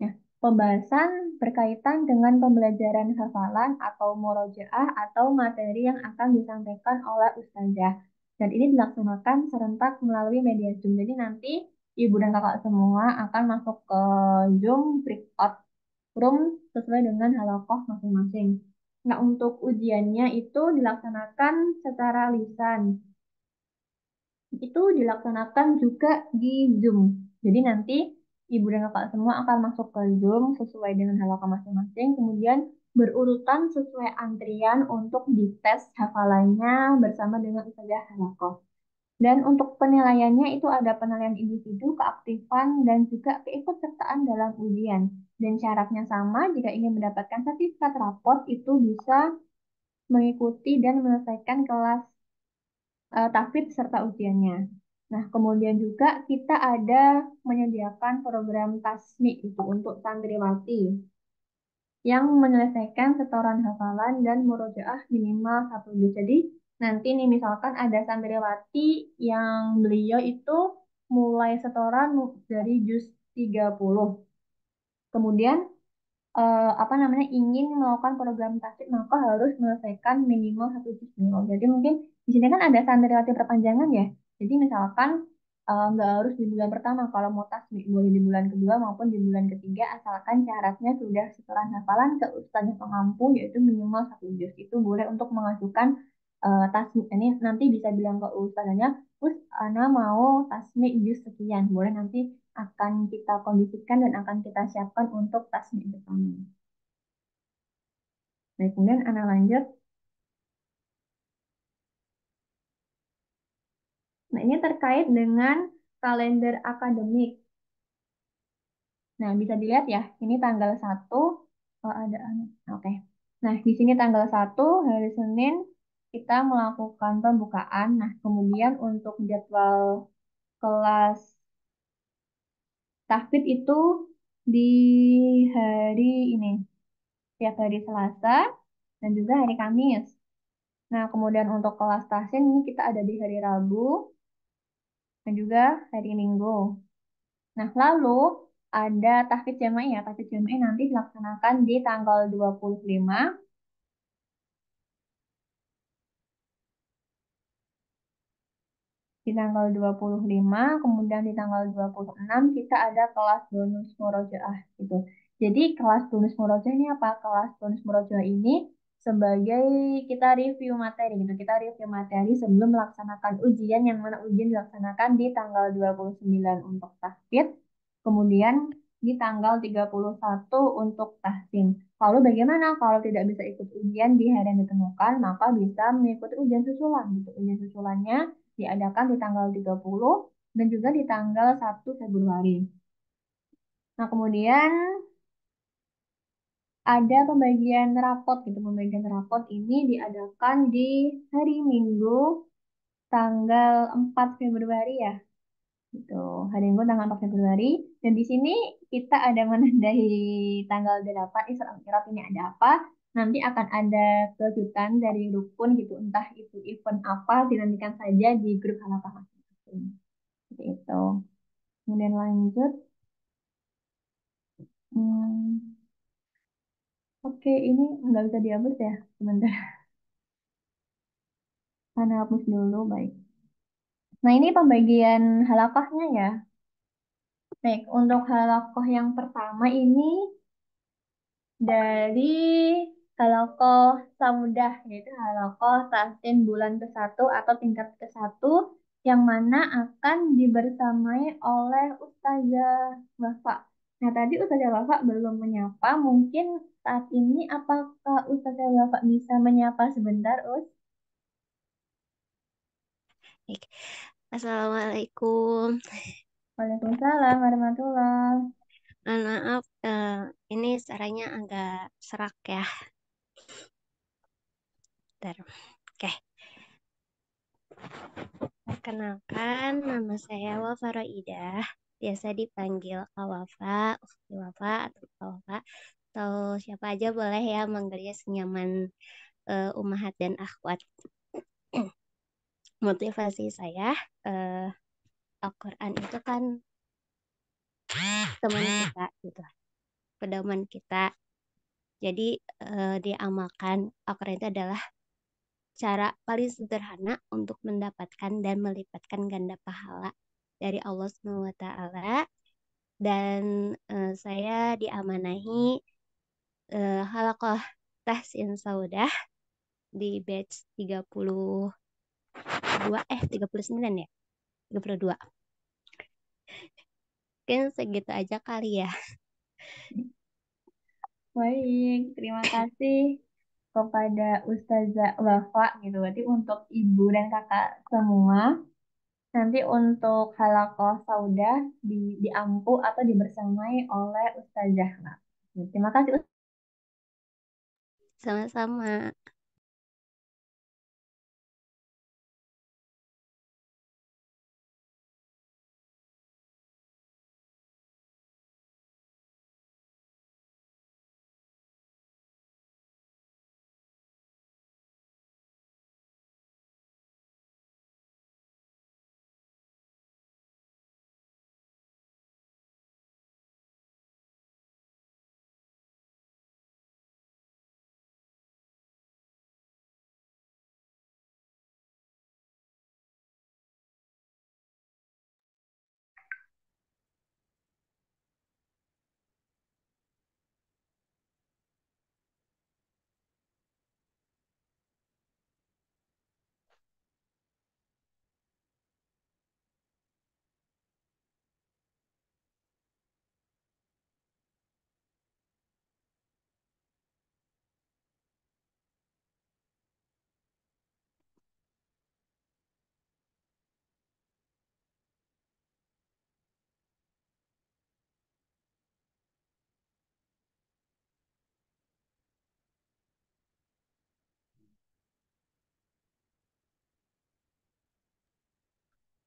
ya, pembahasan berkaitan dengan pembelajaran hafalan atau murojaah atau materi yang akan disampaikan oleh ustazah. Dan ini dilaksanakan serentak melalui media Zoom. Jadi nanti ibu dan kakak semua akan masuk ke Zoom breakout room sesuai dengan halakoh masing-masing. Nah, untuk ujiannya itu dilaksanakan secara lisan. Itu dilaksanakan juga di Zoom. Jadi nanti ibu dan kakak semua akan masuk ke Zoom sesuai dengan halakoh masing-masing, kemudian berurutan sesuai antrian untuk dites hafalannya bersama dengan ustazah halakoh. Dan untuk penilaiannya itu ada penilaian individu, keaktifan, dan juga keikutsertaan dalam ujian. Dan syaratnya sama, jika ingin mendapatkan sertifikat raport itu bisa mengikuti dan menyelesaikan kelas tahfidz serta ujiannya. Nah, kemudian juga kita ada menyediakan program tasmi itu untuk santriwati. yang menyelesaikan setoran hafalan dan murojaah minimal 1 juz. Jadi nanti nih misalkan ada santriwati yang beliau itu mulai setoran dari juz 30. Kemudian apa namanya ingin melakukan program tasdik maka harus menyelesaikan minimal 1 juz dulu. Jadi mungkin di sini kan ada santriwati perpanjangan ya. Jadi misalkan nggak harus di bulan pertama kalau mau tasdik boleh di bulan kedua maupun di bulan ketiga asalkan syaratnya sudah setoran hafalan ke ustaz yang pengampu yaitu minimal 1 juz itu boleh untuk mengajukan tasdik. Ini nanti bisa bilang ke ustaznya, Us, Ana mau tasdik juz sekian. Boleh nanti akan kita kondisikan dan akan kita siapkan untuk tasnya bersama. Baik, kemudian Ana lanjut. Nah, ini terkait dengan kalender akademik. Nah, bisa dilihat ya, ini tanggal 1. Oh, ada. Oke. Nah, di sini tanggal 1, hari Senin, kita melakukan pembukaan. Nah, kemudian untuk jadwal kelas tahfidz itu di hari ini, tiap hari Selasa dan juga hari Kamis. Nah, kemudian untuk kelas tahsin ini kita ada di hari Rabu dan juga hari Minggu. Nah, lalu ada tahfidz jamaah ya. Tahfidz jamaah nanti dilaksanakan di tanggal 25. Di tanggal 25, kemudian di tanggal 26 kita ada kelas bonus murojaah gitu. Jadi kelas bonus murojaah ini apa? Kelas bonus murojaah ini sebagai kita review materi gitu. Kita review materi sebelum melaksanakan ujian yang mana ujian dilaksanakan di tanggal 29 untuk tahfidz, kemudian di tanggal 31 untuk tahsin. Lalu bagaimana kalau tidak bisa ikut ujian di hari yang ditentukan, maka bisa mengikuti ujian susulan gitu. Ujian susulannya diadakan di tanggal 30 dan juga di tanggal 1 Februari. Nah, kemudian ada pembagian rapot gitu. Pembagian rapot ini diadakan di hari Minggu tanggal 4 Februari ya. Gitu. Hari Minggu tanggal 4 Februari. Dan di sini kita ada menandai tanggal 8 Isra Mi'raj ini ada apa. Nanti akan ada kejutan dari rukun gitu. Entah itu event apa, dinantikan saja di grup Halaqah masing-masing. Seperti itu. Kemudian lanjut. Hmm, oke, ini nggak bisa dihapus ya. Sebentar. Karena hapus dulu, baik. Nah, ini pembagian halakahnya ya. Baik, untuk halakoh yang pertama ini dari halakoh samudah, yaitu halakoh tahsin bulan ke-1 atau tingkat ke-1 yang mana akan dibersamai oleh Ustazah Wafa. Nah, tadi Ustazah Wafa belum menyapa. Mungkin saat ini apakah Ustazah Wafa bisa menyapa sebentar, Us? Baik. Assalamualaikum. Waalaikumsalam warahmatullahi. Maaf, ini suaranya agak serak ya. Bentar. Oke. Perkenalkan, nama saya Wafa Roidah. Biasa dipanggil Kak Wafa, Ufti Wafa, atau Kak Wafa. Atau siapa aja boleh ya manggilnya senyaman Ummahat dan Akhwat. Motivasi saya, Al-Quran itu kan teman kita gitu, pedoman kita. Jadi diamalkan. Al-Quran itu adalah cara paling sederhana untuk mendapatkan dan melipatkan ganda pahala dari Allah SWT. Dan saya diamanahi halaqah tahsin saudah di batch 39 ya, 32. Mungkin segitu aja kali ya. Baik, terima kasih kepada Ustazah Wafa gitu. Berarti untuk ibu dan kakak semua, nanti untuk halakoh saudah diampu atau dibersamai oleh Ustazah. Nah, terima kasih. Sama-sama.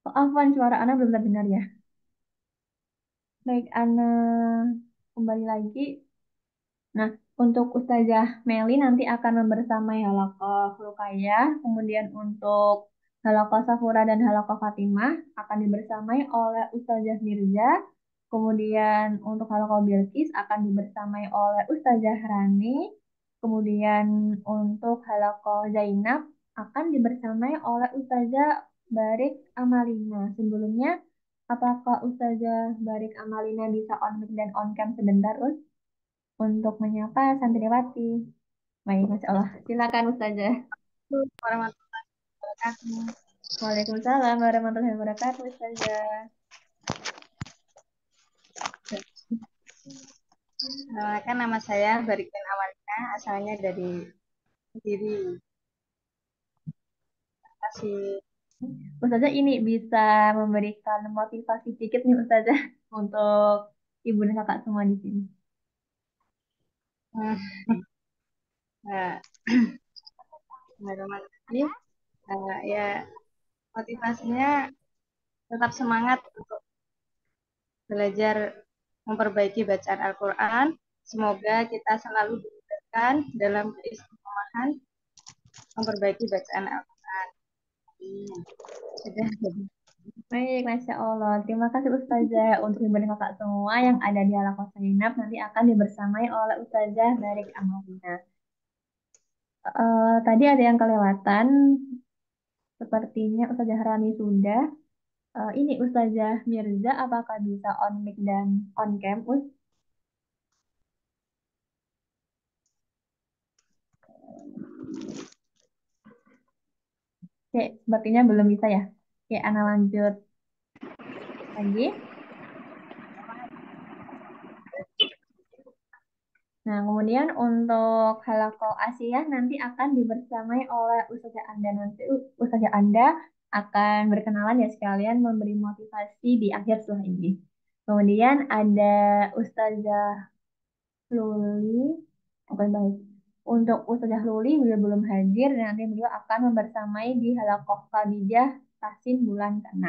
Oh, Afwan, suara Ana belum terdengar ya. Baik, Ana kembali lagi. Nah, untuk Ustazah Meli nanti akan membersamai Halaqah Rukayah, kemudian untuk Halaqah Safura dan Halaqah Fatimah akan dibersamai oleh Ustazah Mirza, kemudian untuk Halaqah Bilqis akan dibersamai oleh Ustazah Rani, kemudian untuk Halaqah Zainab akan dibersamai oleh Ustazah Barik Amalina. Sebelumnya, apakah Ustazah Barik Amalina bisa on mic dan on cam sebentar, Us? Untuk menyapa santriwati. Baik, Masya Allah. Silakan Ustazah. Warahmatullahi wabarakatuh. Waalaikumsalam warahmatullahi wabarakatuh, Ustazah. Kan nama saya Barikin Awalina, asalnya dari Kediri. Terima kasih. Ustazah ini bisa memberikan motivasi sedikit nih Ustazah untuk ibu dan kakak semua di sini. Hmm. Nah, Bismillahirrahmanirrahim. Ya, motivasinya tetap semangat untuk belajar memperbaiki bacaan Al-Quran. Semoga kita selalu dimudahkan dalam keistiqomahan memperbaiki bacaan Al-Quran. Sudah. Baik, Masya Allah. Terima kasih Ustazah untuk ibu dan kakak semua yang ada di Halaqah Zainab nanti akan dibersamai oleh Ustazah Barik Amalina. Tadi ada yang kelewatan, sepertinya Ustazah Rani sudah. Ini Ustazah Mirza, apakah bisa on mic dan on cam, Us? Oke, sepertinya belum bisa ya. Oke, Ana lanjut lagi. Nah, kemudian untuk Halako Asia nanti akan dibersamai oleh Ustazah Anda. Nanti Ustazah Anda akan berkenalan ya sekalian memberi motivasi di akhir setelah ini. Kemudian ada Ustazah Luli. Oke, baik. Untuk Ustazah Luli beliau belum hadir dan nanti beliau akan membersamai di Halakoh Khadijah Tasin bulan ke-6.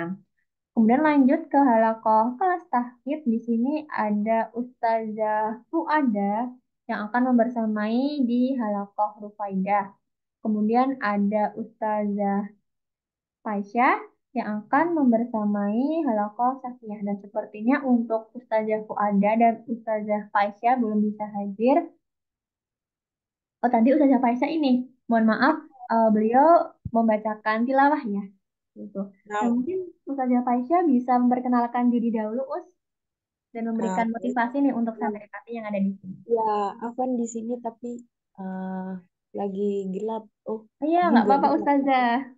Kemudian lanjut ke halakoh kelas tahfidz. Di sini ada Ustazah Fuada yang akan membersamai di halakoh Rufaidah. Kemudian ada Ustazah Fasya yang akan membersamai halakoh Safiyah. Dan sepertinya untuk Ustazah Fuada dan Ustazah Fasya belum bisa hadir. Oh, tadi Ustazah Fasya ini, mohon maaf, beliau membacakan tilawah ya. Gitu. Nah, mungkin Ustazah Faisya bisa memperkenalkan diri dahulu, Us, dan memberikan motivasi nih untuk santriwati yang ada di sini. Ya, Afwan di sini tapi lagi gelap. Oh, Iya, nggak apa-apa Ustazah.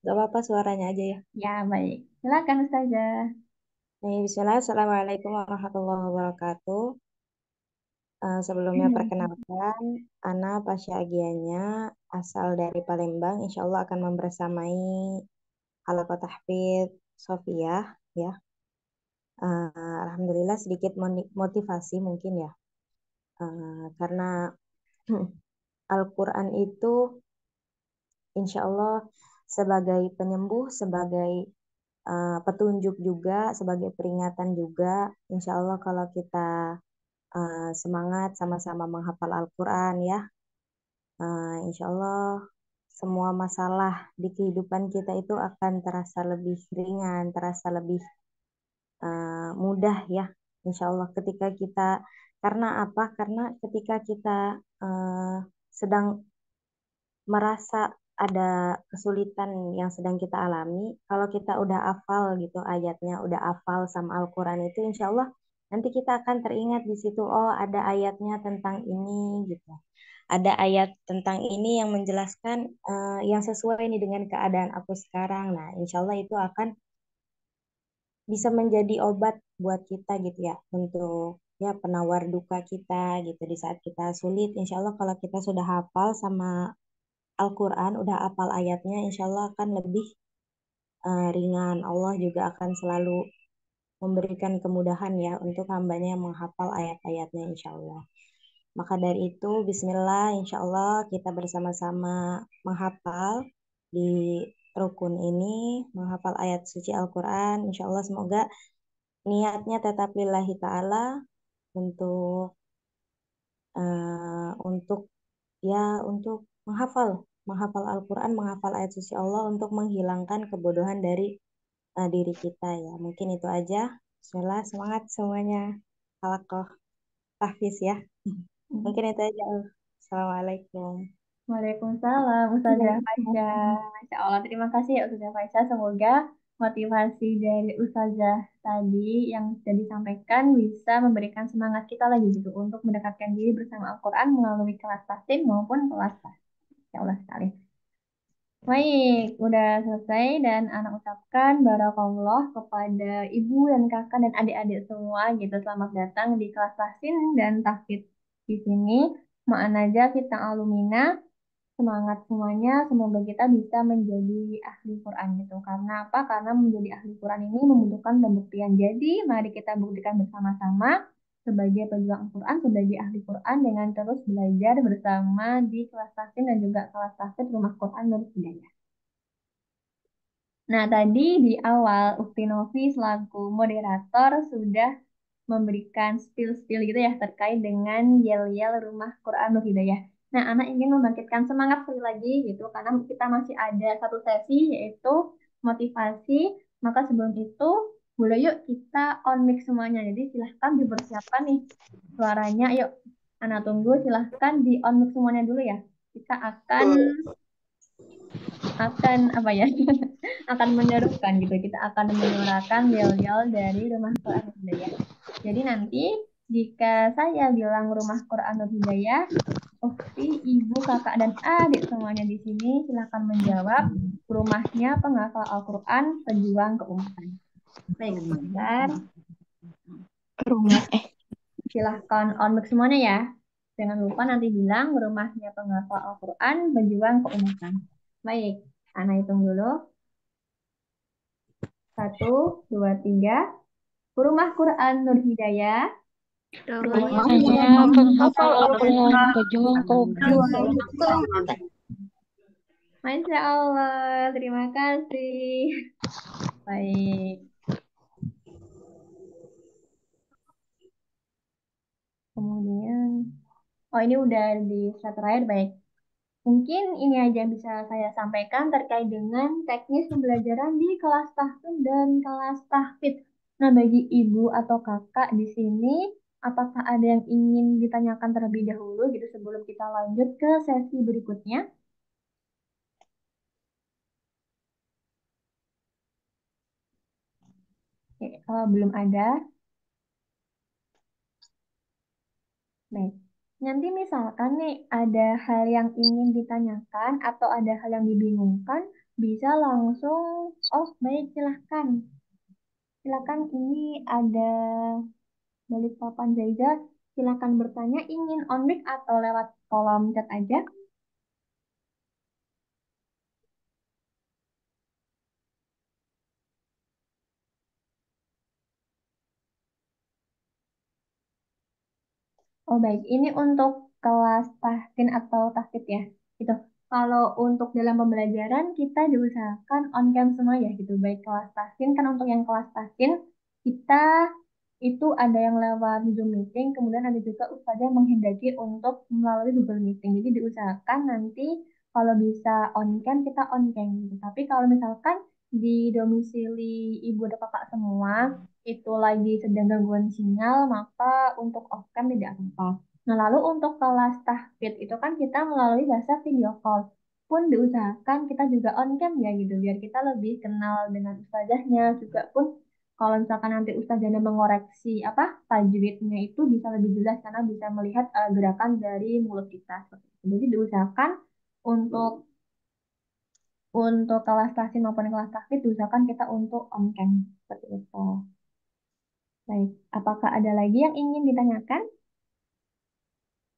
Nggak apa-apa suaranya aja ya. Ya, baik. Silakan Ustazah. Bismillah, Assalamualaikum warahmatullahi wabarakatuh. Sebelumnya perkenalkan, Ana Pasha Agianya, asal dari Palembang, insya Allah akan membersamai Halaqah Tahfidz Sofiyah ya. Alhamdulillah sedikit motivasi mungkin ya. Karena Al-Quran itu insya Allah sebagai penyembuh, sebagai petunjuk juga, sebagai peringatan juga. Insya Allah kalau kita semangat sama-sama menghafal Al-Quran ya, insya Allah semua masalah di kehidupan kita itu akan terasa lebih ringan, terasa lebih mudah ya. Insya Allah ketika kita, karena apa? Karena ketika kita sedang merasa ada kesulitan yang sedang kita alami, kalau kita udah hafal gitu ayatnya, udah hafal sama Al-Quran itu, insya Allah nanti kita akan teringat di situ, oh ada ayatnya tentang ini gitu. Ada ayat tentang ini yang menjelaskan yang sesuai ini dengan keadaan aku sekarang. Nah, insya Allah itu akan bisa menjadi obat buat kita gitu ya, untuk ya penawar duka kita gitu di saat kita sulit. Insya Allah kalau kita sudah hafal sama Al-Quran, udah hafal ayatnya, insya Allah akan lebih ringan. Allah juga akan selalu memberikan kemudahan ya untuk hambanya yang menghafal ayat-ayatnya insya Allah. Maka dari itu, Bismillah, insya Allah kita bersama-sama menghafal di rukun ini, menghafal ayat suci Al-Quran. Insya Allah semoga niatnya tetap lillahi ta'ala untuk untuk ya untuk menghafal Al-Quran, menghafal ayat suci Allah untuk menghilangkan kebodohan dari diri kita ya. Mungkin itu aja. Bismillah, semangat semuanya. Halakoh tahfiz ya. Mungkin itu aja. Assalamualaikum. Waalaikumsalam, Ustazah Faisha. Masya Allah, terima kasih ya Ustazah Faisha. Semoga motivasi dari Ustazah tadi yang sudah disampaikan bisa memberikan semangat kita lagi gitu untuk mendekatkan diri bersama Al-Quran melalui kelas tahsin maupun kelas tahsin. Ya Allah sekali. Baik, udah selesai dan anak ucapkan barakallah kepada ibu dan kakak dan adik-adik semua gitu. Selamat datang di kelas tahsin dan tahfidz di sini. Ma'an aja kita alumina. Semangat semuanya, semoga kita bisa menjadi ahli Quran gitu. Karena apa? Karena menjadi ahli Quran ini membutuhkan pembuktian. Jadi, mari kita buktikan bersama-sama sebagai pejuang Quran, sebagai ahli Quran dengan terus belajar bersama di kelas tahsin dan juga kelas tahfidz Rumah Quran Nur Hidayah. Nah, tadi di awal Ukti Novi selaku moderator sudah memberikan spill-spill gitu ya terkait dengan yel-yel Rumah Quran Nur Hidayah. Nah, anak ingin membangkitkan semangat sekali lagi gitu karena kita masih ada satu sesi yaitu motivasi. Maka sebelum itu boleh yuk kita on mic semuanya. Jadi silahkan dipersiapkan nih suaranya. Yuk, anak tunggu silahkan di on mic semuanya dulu ya. Kita akan apa ya? Akan menyerukan gitu. Kita akan menyuarakan yel-yel dari Rumah Quran Nur Hidayah. Jadi nanti jika saya bilang Rumah Quran Nur Hidayah, ukti, ibu, kakak, dan adik semuanya di sini silahkan menjawab rumahnya penghafal Al-Quran, pejuang keumatan. Baik, sebentar. Rumah Silahkan on mic semuanya ya. Jangan lupa nanti bilang rumahnya penghafal Al-Quran, pejuang keumatan. Baik, Ana hitung dulu. 1, 2, 3. Rumah Quran Nur Hidayah. rumahnya penghafal Al-Quran, pejuang keumatan. Masya Allah, terima kasih. Baik. Kemudian, oh ini udah di slide terakhir, baik. Mungkin ini aja yang bisa saya sampaikan terkait dengan teknis pembelajaran di kelas tahfidz dan kelas tahfidz. Nah, bagi ibu atau kakak di sini, apakah ada yang ingin ditanyakan terlebih dahulu gitu sebelum kita lanjut ke sesi berikutnya? Oke, kalau belum ada, baik. Nanti misalkan nih ada hal yang ingin ditanyakan atau ada hal yang dibingungkan, bisa langsung, oh baik silahkan. Silakan ini ada Balikpapan Zaiza, silakan bertanya ingin on mic atau lewat kolom chat aja. Oh baik, ini untuk kelas tahsin atau tahfidz ya. Gitu. Kalau untuk dalam pembelajaran kita diusahakan on cam semua ya gitu. Baik kelas tahsin kan untuk yang kelas tahsin kita itu ada yang lewat Zoom meeting, kemudian ada juga ustazah yang menghendaki untuk melalui Google Meeting. Jadi diusahakan nanti kalau bisa on cam kita on cam gitu. Tapi kalau misalkan di domisili ibu dan kakak semua itu lagi sedang gangguan sinyal, maka untuk off cam tidak apa-apa. Nah, lalu untuk kelas tahfidz itu kan kita melalui bahasa video call. Pun diusahakan kita juga on cam ya gitu, biar kita lebih kenal dengan ustazahnya juga pun kalau misalkan nanti ustazahnya mengoreksi apa tajwidnya itu bisa lebih jelas karena bisa melihat gerakan dari mulut kita seperti itu. Jadi diusahakan untuk kelas tahsin maupun kelas tahfidz diusahakan kita untuk on cam seperti itu. Baik, apakah ada lagi yang ingin ditanyakan?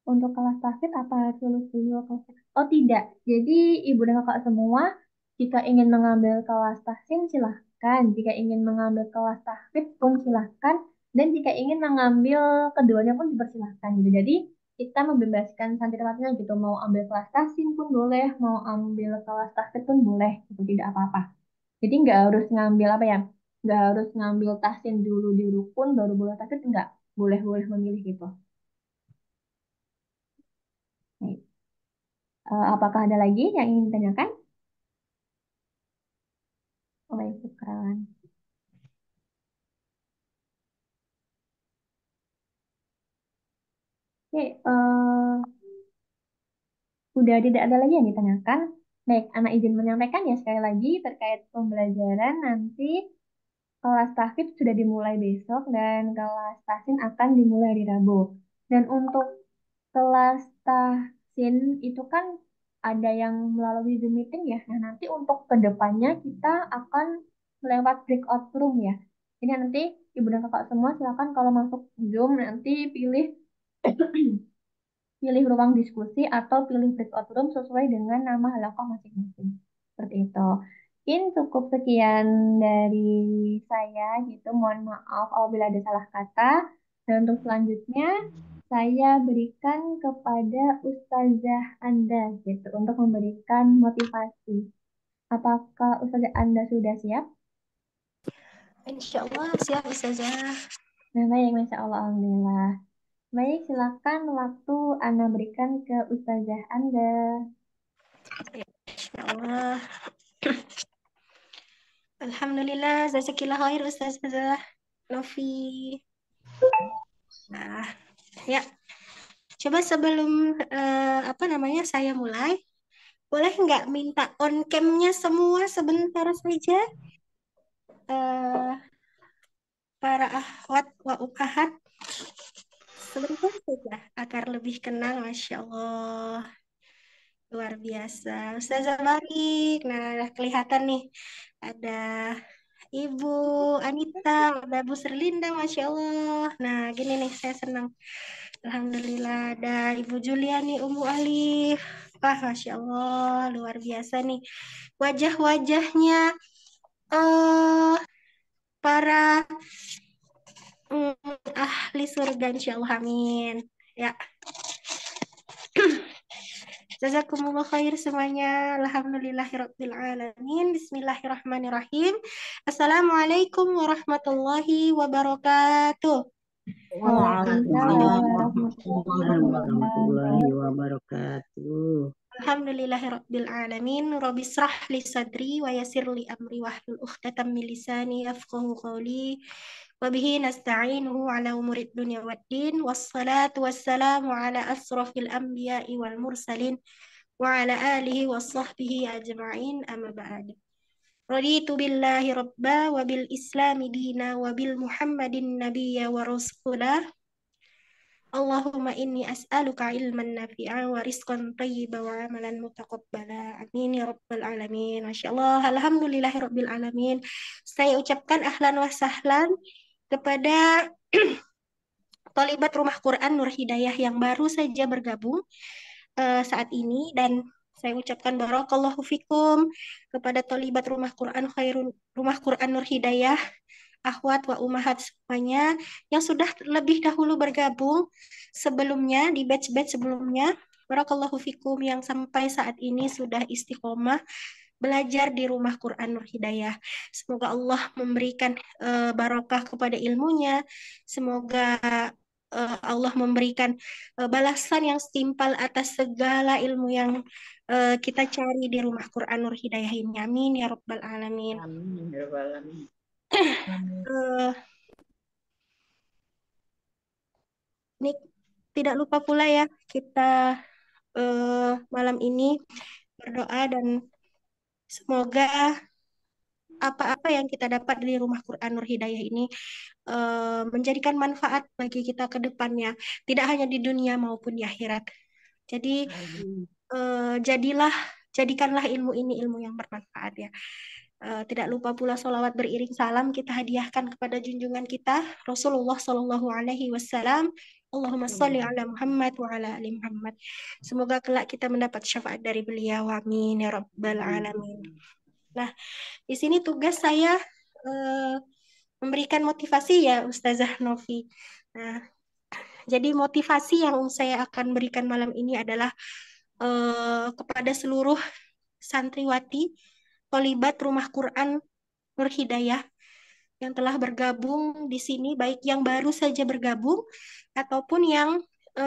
Untuk kelas tahfidz apa lulus dulu kelas? Oh tidak, jadi ibu dan kakak semua jika ingin mengambil kelas tahsin silahkan, jika ingin mengambil kelas tahfidz pun silahkan, dan jika ingin mengambil keduanya pun dipersilahkan. Gitu. Jadi kita membebaskan santri-santrinya gitu, mau ambil kelas tahsin pun boleh, mau ambil kelas tahfidz pun boleh, itu tidak apa-apa. Jadi nggak harus ngambil apa ya, nggak harus ngambil tahsin dulu di rukun baru boleh tahfidz, nggak, boleh memilih gitu. Baik. Apakah ada lagi yang ingin ditanyakan? Waalaikumsalam. Oke, udah tidak ada lagi yang ditanyakan. Baik, anak izin menyampaikan ya sekali lagi terkait pembelajaran nanti kelas tahfidz sudah dimulai besok dan kelas tahsin akan dimulai hari Rabu. Dan untuk kelas tahsin itu kan ada yang melalui Zoom meeting ya. Nah, nanti untuk kedepannya kita akan melewat breakout room ya. Jadi nanti ibu dan kakak semua silakan kalau masuk Zoom nanti pilih pilih ruang diskusi atau pilih breakout room sesuai dengan nama halakoh masing-masing. Seperti itu. Mungkin cukup sekian dari saya gitu. Mohon maaf apabila ada salah kata. Dan untuk selanjutnya saya berikan kepada Ustazah Anda gitu untuk memberikan motivasi. Apakah Ustazah Anda sudah siap? Insya Allah siap Ustazah. Nah, baik, Masya Allah, Alhamdulillah. Baik, silakan waktu Anda berikan ke Ustazah Anda. Insya Allah. Alhamdulillah, jazakillah khair Ustazah Novi. Nah, ya. Coba sebelum saya mulai, boleh nggak minta on cam-nya semua sebentar saja? Para akhwat wa ukahat. Sebentar saja agar lebih kenal, Masya Allah. Luar biasa. Ustazah Barik. Nah, kelihatan nih. Ada Ibu Anita, ada Bu Serlinda, Masya Allah. Nah, gini nih, saya senang. Alhamdulillah, ada Ibu Juliani, Umu Alif. Wah, Masya Allah, luar biasa nih. Wajah-wajahnya para ahli surga, Insya Allah, amin. Ya. Jazakumullah khair semuanya. Alhamdulillahirabbil alamin. Bismillahirrahmanirrahim. Assalamualaikum warahmatullahi wabarakatuh. Waalaikumsalam warahmatullahi wabarakatuh. Alhamdulillahirabbil alamin. Rabbi shrah li sadri wa yassir li amri wahlul 'uqdatam min lisani yafqahu qawli. Wa bihi nasta'inuhu ala umurid dunya waddin. Wassalatu wassalamu ala asrafil anbiya'i wal mursalin wa ala alihi wa sahbihi ajma'in, amma ba'd. Raditu billahi rabba wa bil islami dina wa bil muhammadin nabiyya wa rasulah. Allahumma inni as'aluka ilman nafi'a wa rizqan tayyiba wa amalan mutaqabbala. Amin ya rabbal alamin. Masya Allah, alhamdulillahi rabbil alamin. Saya ucapkan ahlan wa sahlan kepada Thalibat Rumah Quran Nur Hidayah yang baru saja bergabung saat ini, dan saya ucapkan barakallahu fikum kepada Thalibat Rumah Quran Nur Hidayah, akhwat wa umahat semuanya yang sudah lebih dahulu bergabung sebelumnya di batch-batch sebelumnya. Barakallahu fikum yang sampai saat ini sudah istiqomah belajar di Rumah Quran Nur Hidayah. Semoga Allah memberikan barokah kepada ilmunya. Semoga Allah memberikan balasan yang setimpal atas segala ilmu yang kita cari di Rumah Quran Nur Hidayah ini. Amin ya rabbal alamin. Amin ya rabbal alamin. Ini tidak lupa pula ya kita malam ini berdoa dan semoga apa-apa yang kita dapat dari Rumah Quran Nur Hidayah ini menjadikan manfaat bagi kita ke depannya, tidak hanya di dunia maupun di akhirat. Jadi jadikanlah ilmu ini ilmu yang bermanfaat ya. Tidak lupa pula sholawat beriring salam kita hadiahkan kepada junjungan kita Rasulullah Shallallahu Alaihi Wasallam. Allahumma sholli ala Muhammad wa ala ali Muhammad. Semoga kelak kita mendapat syafaat dari beliau. Amin ya rabbal alamin. Nah, di sini tugas saya memberikan motivasi ya Ustazah Novi. Nah, Jadi motivasi yang saya akan berikan malam ini adalah kepada seluruh santriwati Tholibat Rumah Quran Nur Hidayah yang telah bergabung di sini, baik yang baru saja bergabung ataupun yang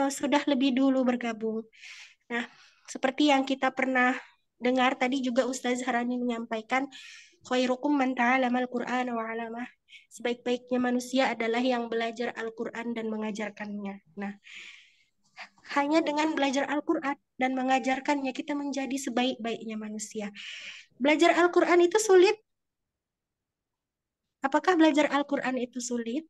sudah lebih dulu bergabung. Nah, seperti yang kita pernah dengar tadi juga Ustaz Harani menyampaikan, khairukum man ta'alamal Qur'an wa 'alamah. Sebaik-baiknya manusia adalah yang belajar Al-Qur'an dan mengajarkannya. Nah, hanya dengan belajar Al-Qur'an dan mengajarkannya kita menjadi sebaik-baiknya manusia. Belajar Al-Qur'an itu sulit. Apakah belajar Al-Qur'an itu sulit?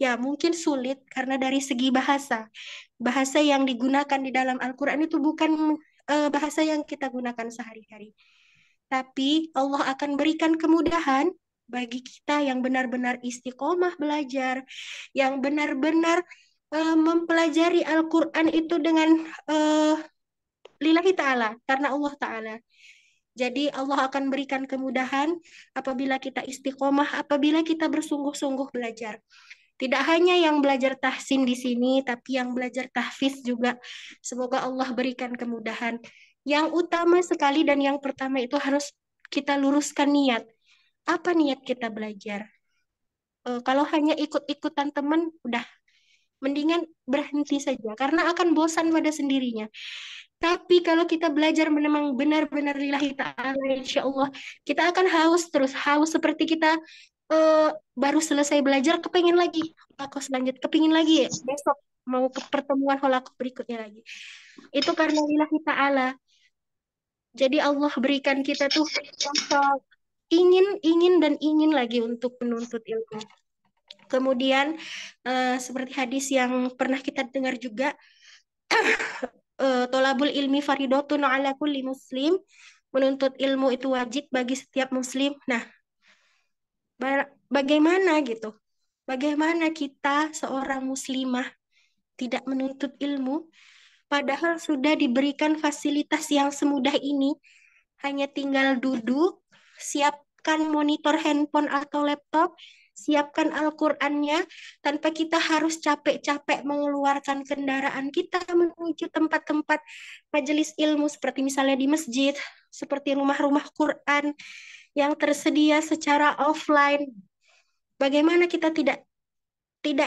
Ya, mungkin sulit karena dari segi bahasa. Bahasa yang digunakan di dalam Al-Qur'an itu bukan bahasa yang kita gunakan sehari-hari. Tapi Allah akan berikan kemudahan bagi kita yang benar-benar istiqomah belajar, yang benar-benar mempelajari Al-Quran itu dengan lillahi ta'ala, karena Allah ta'ala. Jadi Allah akan berikan kemudahan apabila kita istiqomah, apabila kita bersungguh-sungguh belajar. Tidak hanya yang belajar tahsin di sini, tapi yang belajar tahfiz juga. Semoga Allah berikan kemudahan. Yang utama sekali dan yang pertama itu harus kita luruskan niat. Apa niat kita belajar? Kalau hanya ikut-ikutan teman, udah mendingan berhenti saja karena akan bosan pada sendirinya. Tapi kalau kita belajar memang benar-benar lillahi ta'ala, insya Allah kita akan haus terus, haus seperti kita baru selesai belajar, kepengen lagi aku selanjutnya, kepingin lagi ya, besok mau ke pertemuan holakot berikutnya lagi. Itu karena lillahi ta'ala. Jadi Allah berikan kita tuh rasa ingin dan ingin lagi untuk menuntut ilmu. Kemudian seperti hadis yang pernah kita dengar juga, tolabul ilmi faridotun ala kulli muslim, menuntut ilmu itu wajib bagi setiap muslim. Nah, bagaimana gitu? Bagaimana kita seorang muslimah tidak menuntut ilmu, padahal sudah diberikan fasilitas yang semudah ini, hanya tinggal duduk, siapkan monitor handphone atau laptop, siapkan Al-Qur'annya, tanpa kita harus capek-capek mengeluarkan kendaraan kita menuju tempat-tempat majelis ilmu seperti misalnya di masjid, seperti rumah-rumah Quran yang tersedia secara offline. Bagaimana kita tidak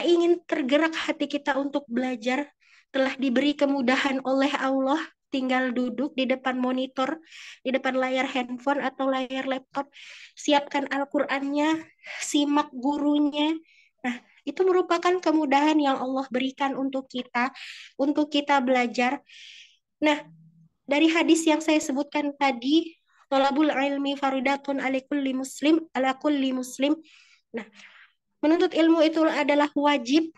ingin tergerak hati kita untuk belajar? Telah diberi kemudahan oleh Allah, tinggal duduk di depan monitor, di depan layar handphone atau layar laptop, siapkan Al-Qur'annya, simak gurunya. Nah, itu merupakan kemudahan yang Allah berikan untuk kita belajar. Nah, dari hadis yang saya sebutkan tadi, thalabul ilmi faridatun ala kulli muslim. Nah, menuntut ilmu itu adalah wajib.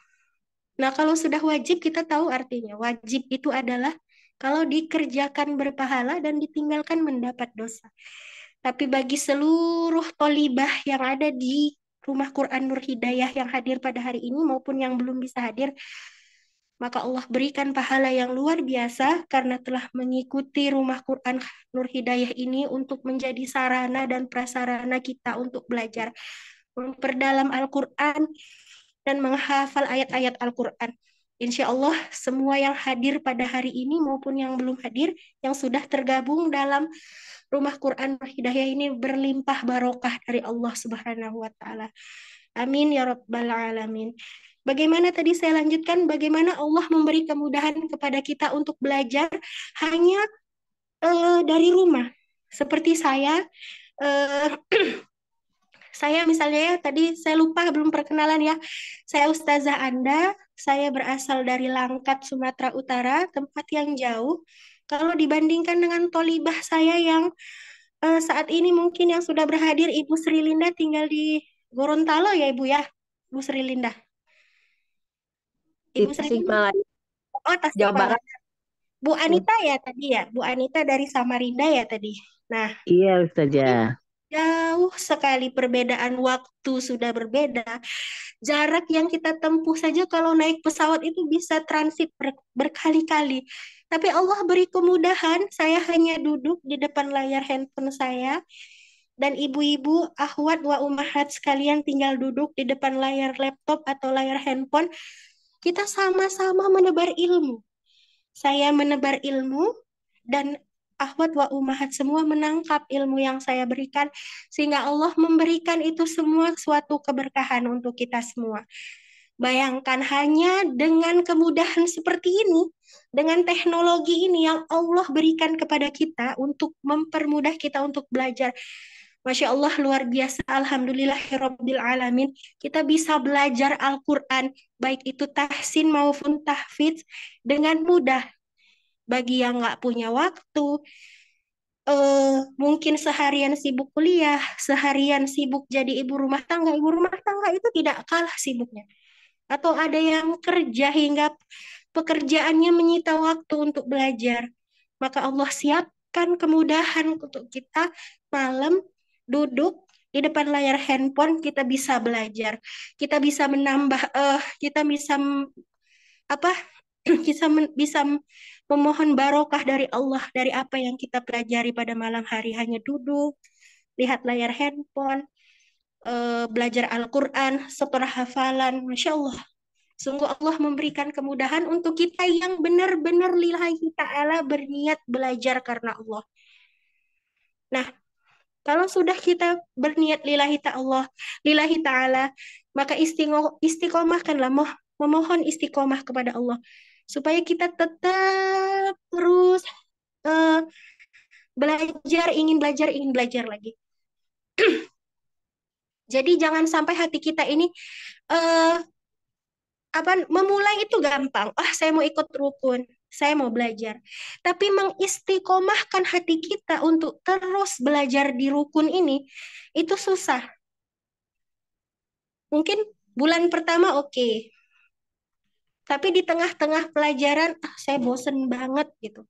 Nah, kalau sudah wajib kita tahu artinya. Wajib itu adalah kalau dikerjakan berpahala dan ditinggalkan mendapat dosa. Tapi bagi seluruh tolibah yang ada di Rumah Quran Nur Hidayah yang hadir pada hari ini maupun yang belum bisa hadir, maka Allah berikan pahala yang luar biasa karena telah mengikuti Rumah Quran Nur Hidayah ini untuk menjadi sarana dan prasarana kita untuk belajar, memperdalam Al-Quran, dan menghafal ayat-ayat Al-Quran. Insya Allah semua yang hadir pada hari ini maupun yang belum hadir, yang sudah tergabung dalam Rumah Quran Hidayah ini berlimpah barokah dari Allah Subhanahu wa Ta'ala. Amin ya Rabbal Alamin. Bagaimana tadi saya lanjutkan, bagaimana Allah memberi kemudahan kepada kita untuk belajar hanya dari rumah. Seperti saya, saya misalnya ya, tadi saya lupa belum perkenalan ya. Saya Ustazah Anda, saya berasal dari Langkat, Sumatera Utara, tempat yang jauh. Kalau dibandingkan dengan tolibah saya yang saat ini mungkin yang sudah berhadir, Ibu Sri Linda tinggal di Gorontalo ya Ibu ya, Ibu Sri Linda. Ibu Sri Linda. Oh, Tasikmalaya. Bu Anita ya tadi ya, Bu Anita dari Samarinda ya tadi. Nah, Iya, Ustazah. jauh sekali perbedaan waktu, sudah berbeda. Jarak yang kita tempuh saja kalau naik pesawat itu bisa transit berkali-kali. Tapi Allah beri kemudahan, saya hanya duduk di depan layar handphone saya, dan ibu-ibu, akhwat wa umahat sekalian tinggal duduk di depan layar laptop atau layar handphone, Kita sama-sama menebar ilmu. Saya menebar ilmu dan akhwat wa umahat semua menangkap ilmu yang saya berikan sehingga Allah memberikan itu semua suatu keberkahan untuk kita semua. Bayangkan hanya dengan kemudahan seperti ini, dengan teknologi ini yang Allah berikan kepada kita untuk mempermudah kita untuk belajar. Masya Allah luar biasa, alhamdulillahirabbil alamin. Kita bisa belajar Al-Quran, baik itu tahsin maupun tahfidz dengan mudah. Bagi yang nggak punya waktu, mungkin seharian sibuk kuliah, seharian sibuk jadi ibu rumah tangga itu tidak kalah sibuknya. Atau ada yang kerja hingga pekerjaannya menyita waktu untuk belajar. Maka Allah siapkan kemudahan untuk kita malam duduk di depan layar handphone, kita bisa belajar. Kita bisa menambah, kita bisa apa? bisa memohon barokah dari Allah dari apa yang kita pelajari pada malam hari, hanya duduk, lihat layar handphone, belajar Al-Quran, setelah hafalan. Masya Allah. Sungguh Allah memberikan kemudahan untuk kita yang benar-benar lillahi ta'ala berniat belajar karena Allah. Nah, kalau sudah kita berniat lillahi ta'ala, maka istiqomahkanlah, memohon istiqomah kepada Allah. Supaya kita tetap terus belajar, ingin belajar lagi. Jadi jangan sampai hati kita ini memulai itu gampang. Saya mau ikut rukun, saya mau belajar. Tapi mengistiqomahkan hati kita untuk terus belajar di rukun ini itu susah. Mungkin bulan pertama oke. Tapi di tengah-tengah pelajaran saya bosen banget gitu.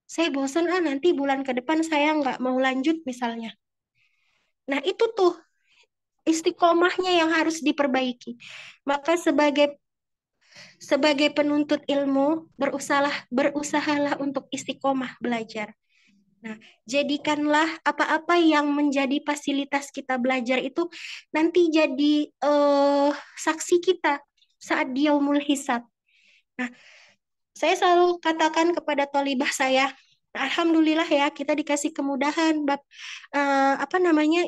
Saya bosen nanti bulan ke depan saya nggak mau lanjut misalnya. Nah itu tuh istiqomahnya yang harus diperbaiki. Maka sebagai penuntut ilmu, berusahalah untuk istiqomah belajar. Nah, jadikanlah apa-apa yang menjadi fasilitas kita belajar itu nanti jadi saksi kita saat di yaumul hisab. Nah, saya selalu katakan kepada thalibah saya, alhamdulillah ya kita dikasih kemudahan,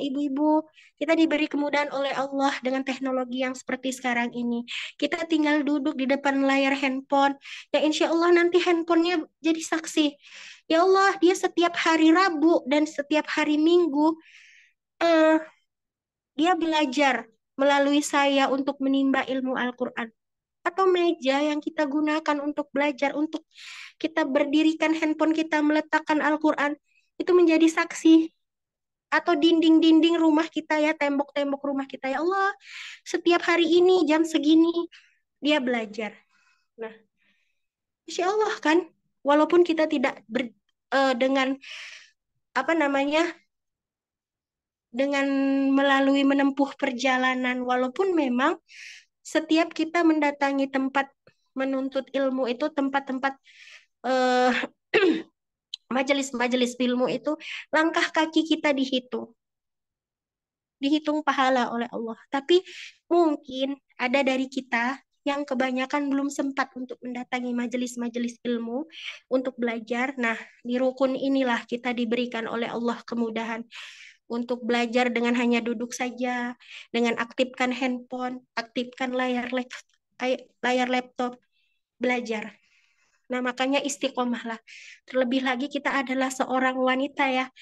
ibu-ibu, kita diberi kemudahan oleh Allah dengan teknologi yang seperti sekarang ini. Kita tinggal duduk di depan layar handphone, ya insya Allah nanti handphonenya jadi saksi. Ya Allah, dia setiap hari Rabu dan setiap hari Minggu, dia belajar melalui saya untuk menimba ilmu Al-Quran. Atau meja yang kita gunakan untuk belajar, untuk kita berdirikan handphone kita, meletakkan Al-Quran, itu menjadi saksi. Atau dinding-dinding rumah kita ya, tembok-tembok rumah kita, ya Allah, setiap hari ini jam segini dia belajar. Nah, insya Allah kan, walaupun kita tidak dengan dengan melalui menempuh perjalanan, walaupun memang setiap kita mendatangi tempat menuntut ilmu itu, tempat-tempat majelis-majelis ilmu itu, langkah kaki kita dihitung pahala oleh Allah. Tapi mungkin ada dari kita yang kebanyakan belum sempat untuk mendatangi majelis-majelis ilmu untuk belajar. Nah, di rukun inilah kita diberikan oleh Allah kemudahan untuk belajar dengan hanya duduk saja, dengan aktifkan handphone, aktifkan layar laptop, belajar. Nah, makanya istiqomahlah. Terlebih lagi kita adalah seorang wanita ya,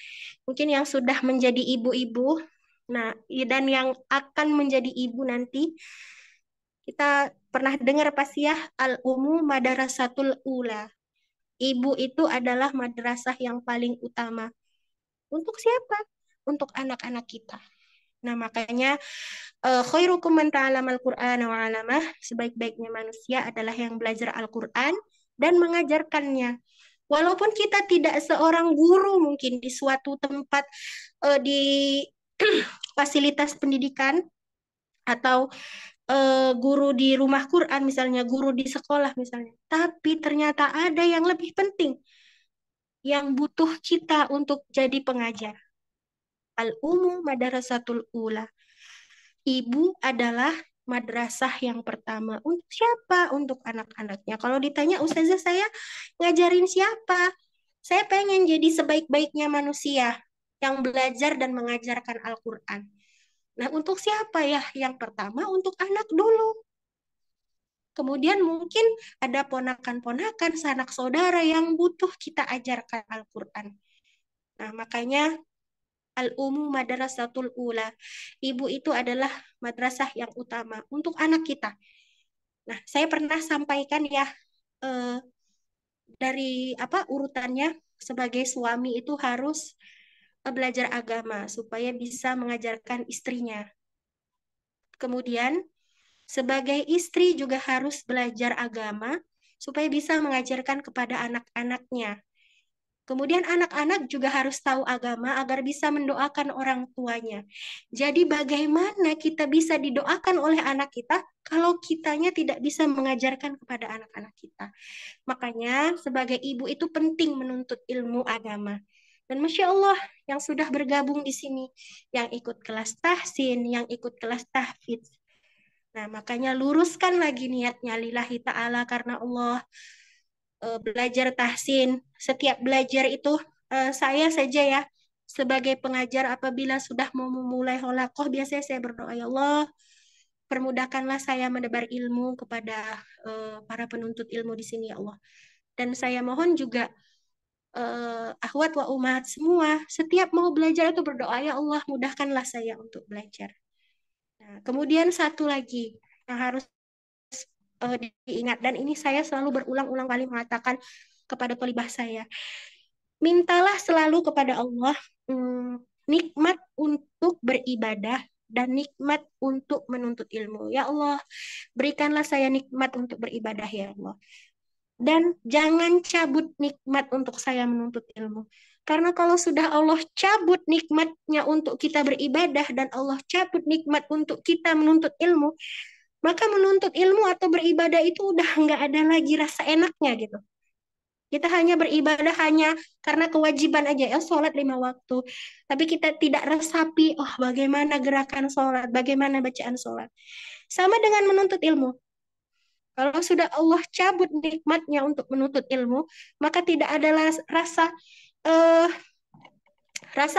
mungkin yang sudah menjadi ibu-ibu, nah, dan yang akan menjadi ibu nanti. Kita pernah dengar pasti ya, al-umu madarasatul ula. Ibu itu adalah madrasah yang paling utama. Untuk siapa? Untuk anak-anak kita. Nah, makanya khairukum man ta'allamal Qur'ana wa 'allamah, sebaik-baiknya manusia adalah yang belajar Al-Qur'an dan mengajarkannya. Walaupun kita tidak seorang guru mungkin di suatu tempat, di fasilitas pendidikan, atau guru di rumah Quran misalnya, guru di sekolah misalnya, tapi ternyata ada yang lebih penting yang butuh kita untuk jadi pengajar. Al-Ummu Madarasatul Ula. Ibu adalah madrasah yang pertama. Untuk siapa? Untuk anak-anaknya. Kalau ditanya, Ustazah saya ngajarin siapa? Saya pengen jadi sebaik-baiknya manusia yang belajar dan mengajarkan Al-Quran. Nah, untuk siapa ya? Yang pertama untuk anak dulu. Kemudian mungkin ada ponakan-ponakan, sanak saudara yang butuh kita ajarkan Al-Quran. Nah, makanya Al-Ummu Madrasatul Ula. Ibu itu adalah madrasah yang utama untuk anak kita. Nah, saya pernah sampaikan ya, dari urutannya sebagai suami itu harus belajar agama supaya bisa mengajarkan istrinya. Kemudian sebagai istri juga harus belajar agama supaya bisa mengajarkan kepada anak-anaknya. Kemudian anak-anak juga harus tahu agama agar bisa mendoakan orang tuanya. Jadi bagaimana kita bisa didoakan oleh anak kita kalau kitanya tidak bisa mengajarkan kepada anak-anak kita. Makanya sebagai ibu itu penting menuntut ilmu agama. Dan Masya Allah yang sudah bergabung di sini, yang ikut kelas tahsin, yang ikut kelas tahfidz. Nah, makanya luruskan lagi niatnya lillahi ta'ala karena Allah. Belajar tahsin. Setiap belajar itu saya saja ya sebagai pengajar apabila sudah mau memulai holakoh biasanya saya berdoa, ya Allah permudahkanlah saya menebar ilmu kepada para penuntut ilmu di sini ya Allah. Dan saya mohon juga akhwat wa umat semua setiap mau belajar itu berdoa, ya Allah mudahkanlah saya untuk belajar. Nah, kemudian satu lagi yang harus diingat, dan ini saya selalu berulang-ulang kali mengatakan kepada thalibah saya, mintalah selalu kepada Allah nikmat untuk beribadah dan nikmat untuk menuntut ilmu. Ya Allah, berikanlah saya nikmat untuk beribadah ya Allah. Dan jangan cabut nikmat untuk saya menuntut ilmu. Karena kalau sudah Allah cabut nikmatnya untuk kita beribadah dan Allah cabut nikmat untuk kita menuntut ilmu, maka menuntut ilmu atau beribadah itu udah nggak ada lagi rasa enaknya gitu. Kita hanya beribadah hanya karena kewajiban aja, ya sholat 5 waktu. Tapi kita tidak resapi, oh bagaimana gerakan sholat, bagaimana bacaan sholat. Sama dengan menuntut ilmu. Kalau sudah Allah cabut nikmatnya untuk menuntut ilmu, maka tidak ada rasa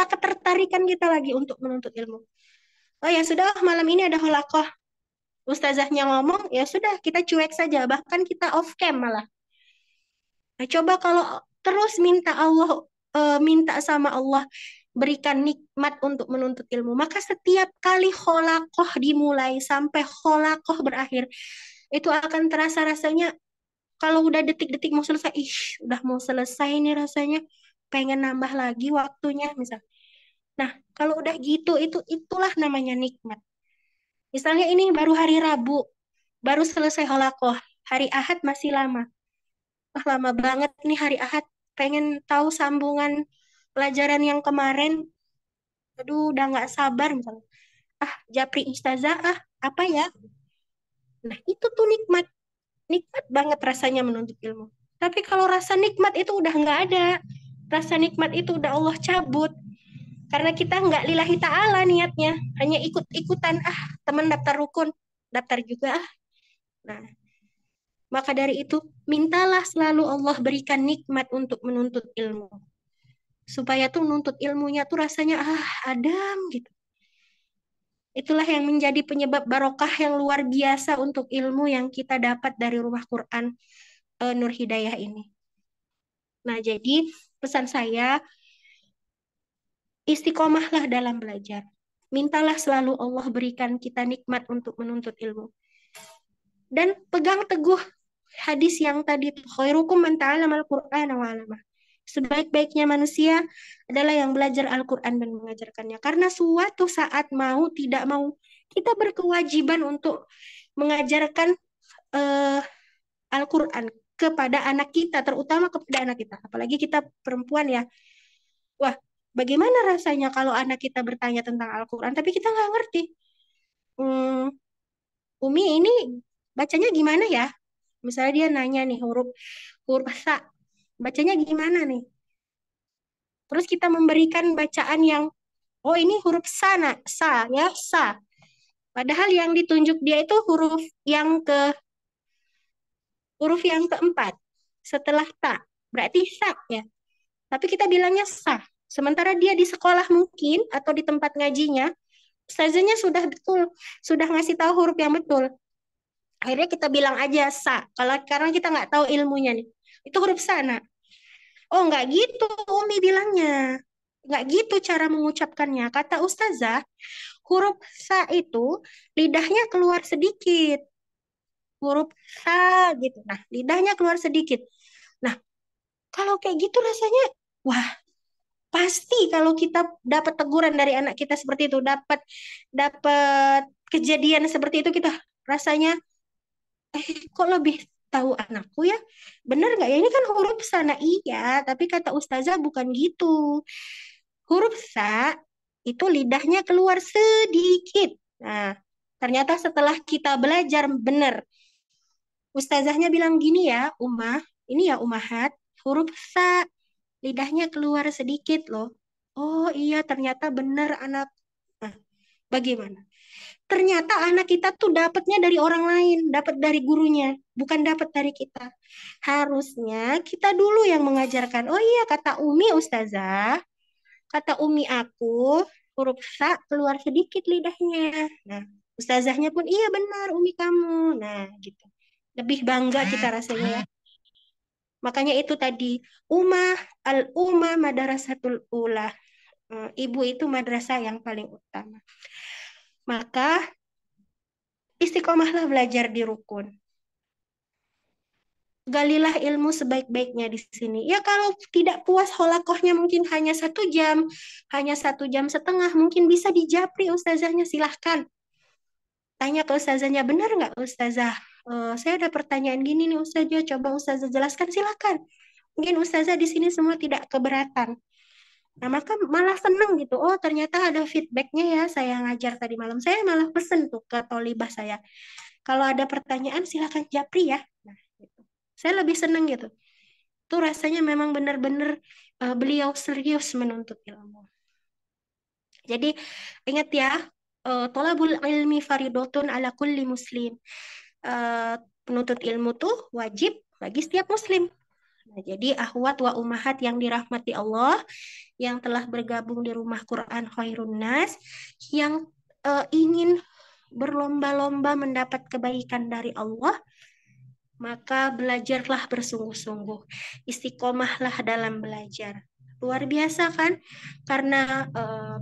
ketertarikan kita lagi untuk menuntut ilmu. Oh ya sudah, malam ini ada holakoh. Ustazahnya ngomong, ya sudah kita cuek saja, bahkan kita off cam malah. Nah, coba kalau terus minta sama Allah berikan nikmat untuk menuntut ilmu, maka setiap kali holakoh dimulai sampai holakoh berakhir, itu akan terasa rasanya kalau udah detik-detik mau selesai, udah mau selesai nih rasanya, pengen nambah lagi waktunya misal. Nah, kalau udah gitu itulah namanya nikmat. Misalnya ini baru hari Rabu, baru selesai holakoh. Hari Ahad masih lama. Wah, lama banget nih hari Ahad. Pengen tahu sambungan pelajaran yang kemarin. Aduh, udah nggak sabar misalnya. Japri Ustazah, apa ya? Nah, itu tuh nikmat. Nikmat banget rasanya menuntut ilmu. Tapi kalau rasa nikmat itu udah nggak ada. Rasa nikmat itu udah Allah cabut. Karena kita nggak lillahi ta'ala niatnya. Hanya ikut-ikutan, teman daftar rukun. Daftar juga, Nah, maka dari itu, mintalah selalu Allah berikan nikmat untuk menuntut ilmu. Supaya tuh menuntut ilmunya tuh rasanya, adem gitu. Itulah yang menjadi penyebab barokah yang luar biasa untuk ilmu yang kita dapat dari Rumah Quran Nur Hidayah ini. Nah, jadi pesan saya, istiqomahlah dalam belajar. Mintalah selalu Allah berikan kita nikmat untuk menuntut ilmu. Dan pegang teguh hadis yang tadi, khairukum man ta'allama al-Qur'ana wa 'allamah. Sebaik-baiknya manusia adalah yang belajar Al-Quran dan mengajarkannya. Karena suatu saat mau tidak mau kita berkewajiban untuk mengajarkan Al-Quran kepada anak kita, terutama kepada anak kita. Apalagi kita perempuan ya. Wah, bagaimana rasanya kalau anak kita bertanya tentang Al-Quran, tapi kita nggak ngerti. Umi ini bacanya gimana ya? Misalnya dia nanya nih huruf sa, bacanya gimana nih? Terus kita memberikan bacaan yang, oh ini huruf sa ya, sa. Padahal yang ditunjuk dia itu huruf yang keempat setelah ta. Berarti sa ya. Tapi kita bilangnya sa. Sementara dia di sekolah mungkin atau di tempat ngajinya, ustazanya sudah betul, sudah ngasih tahu huruf yang betul. Akhirnya kita bilang aja sa. Kalau karena kita nggak tahu ilmunya nih. Itu huruf sana. Oh, nggak gitu Umi bilangnya. Nggak gitu cara mengucapkannya. Kata ustazah, huruf sa itu lidahnya keluar sedikit. Huruf sa gitu. Nah, lidahnya keluar sedikit. Nah, kalau kayak gitu rasanya, wah, pasti kalau kita dapat teguran dari anak kita seperti itu, dapat dapat kejadian seperti itu, kita rasanya, kok lebih tahu anakku ya? Bener nggak ya? Ini kan huruf sana iya, tapi kata ustazah bukan gitu. Huruf sa itu lidahnya keluar sedikit. Nah, ternyata setelah kita belajar benar, ustazahnya bilang gini ya, ini ya Umahat, huruf sa lidahnya keluar sedikit loh. Oh iya, ternyata benar anak. Nah, bagaimana? Ternyata anak kita tuh dapatnya dari orang lain, dapat dari gurunya, bukan dapat dari kita. Harusnya kita dulu yang mengajarkan. Oh iya, kata Umi Ustazah, kata Umi aku, huruf sa keluar sedikit lidahnya. Nah, Ustazahnya pun iya benar Umi kamu. Nah, gitu. Lebih bangga kita rasanya ya. Makanya itu tadi, al-Ummah Madrasatul Ula. Ibu itu madrasah yang paling utama. Maka istiqomahlah belajar di rukun. Galilah ilmu sebaik-baiknya di sini. Ya kalau tidak puas holakohnya mungkin hanya 1,5 jam, mungkin bisa dijapri ustazahnya, silahkan. Tanya ke ustazahnya, benar nggak ustazah? Saya ada pertanyaan gini nih ustazah, coba ustazah jelaskan, silahkan. Mungkin ustazah di sini semua tidak keberatan. Nah, maka malah seneng gitu. Oh, ternyata ada feedbacknya ya. Saya ngajar tadi malam. Saya malah pesen tuh ke tolibah saya. Kalau ada pertanyaan, silakan japri ya. Nah, gitu. Saya lebih seneng gitu. Tuh rasanya memang benar-benar beliau serius menuntut ilmu. Jadi, ingat ya, tolabul ilmi faridotun ala kulli muslim. Penuntut ilmu tuh wajib bagi setiap muslim. Nah, jadi ahwat wa umahat yang dirahmati Allah, yang telah bergabung di rumah Quran Khairun Nas, yang ingin berlomba-lomba mendapat kebaikan dari Allah, maka belajarlah bersungguh-sungguh. Istiqomahlah dalam belajar. Luar biasa kan? Karena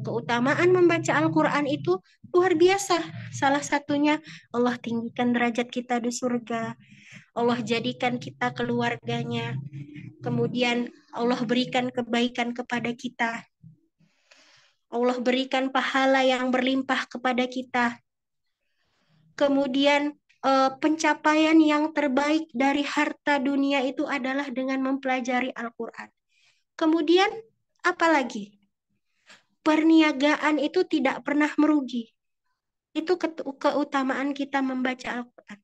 keutamaan membaca Al-Quran itu luar biasa. Salah satunya Allah tinggikan derajat kita di surga. Allah jadikan kita keluarganya. Kemudian Allah berikan kebaikan kepada kita. Allah berikan pahala yang berlimpah kepada kita. Kemudian pencapaian yang terbaik dari harta dunia itu adalah dengan mempelajari Al-Quran. Kemudian apalagi? Perniagaan itu tidak pernah merugi. Itu keutamaan kita membaca Al-Quran.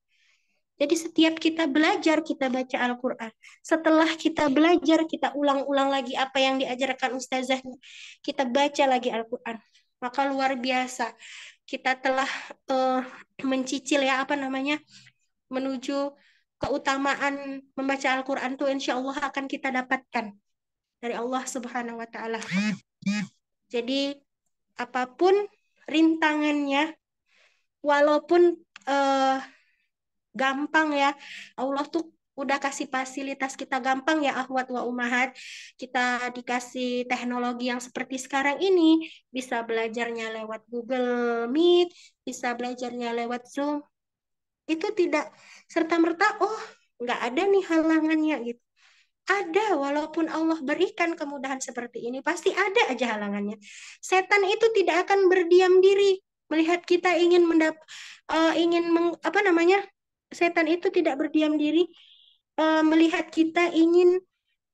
Jadi setiap kita belajar, kita baca Al-Quran. Setelah kita belajar, kita ulang-ulang lagi apa yang diajarkan ustazahnya. Kita baca lagi Al-Quran. Maka luar biasa. Kita telah mencicil ya menuju keutamaan membaca Al-Quran itu insya Allah akan kita dapatkan dari Allah Subhanahu wa Ta'ala. Jadi apapun rintangannya, walaupun gampang ya, Allah tuh udah kasih fasilitas kita gampang ya ahwat wa umahat. Kita dikasih teknologi yang seperti sekarang ini, bisa belajarnya lewat Google Meet, bisa belajarnya lewat Zoom. Itu tidak serta-merta, oh nggak ada nih halangannya gitu. Ada, walaupun Allah berikan kemudahan seperti ini, pasti ada aja halangannya. Setan itu tidak akan berdiam diri melihat kita setan itu tidak berdiam diri melihat kita ingin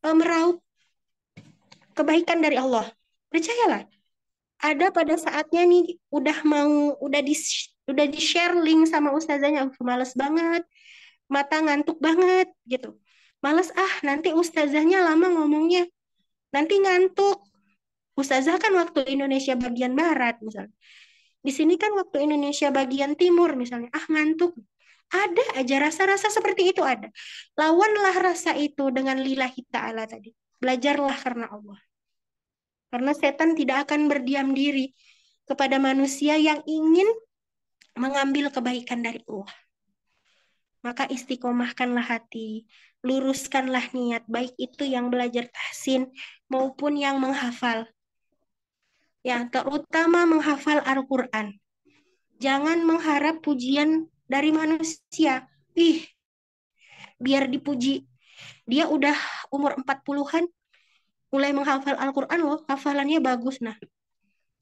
meraup kebaikan dari Allah. Percayalah, ada pada saatnya nih udah di share link sama ustazanya, males banget, mata ngantuk banget gitu. Males nanti ustazahnya lama ngomongnya, nanti ngantuk. Ustazah kan waktu Indonesia bagian barat misalnya. Di sini kan waktu Indonesia bagian timur misalnya, ngantuk. Ada aja rasa-rasa seperti itu ada. Lawanlah rasa itu dengan lillahi ta'ala tadi. Belajarlah karena Allah. Karena setan tidak akan berdiam diri kepada manusia yang ingin mengambil kebaikan dari Allah. Maka istiqomahkanlah hati, luruskanlah niat, baik itu yang belajar tahsin maupun yang menghafal. Ya, terutama menghafal Al-Quran. Jangan mengharap pujian dari manusia. Biar dipuji. Dia udah umur 40-an, mulai menghafal Al-Quran loh, hafalannya bagus. Nah,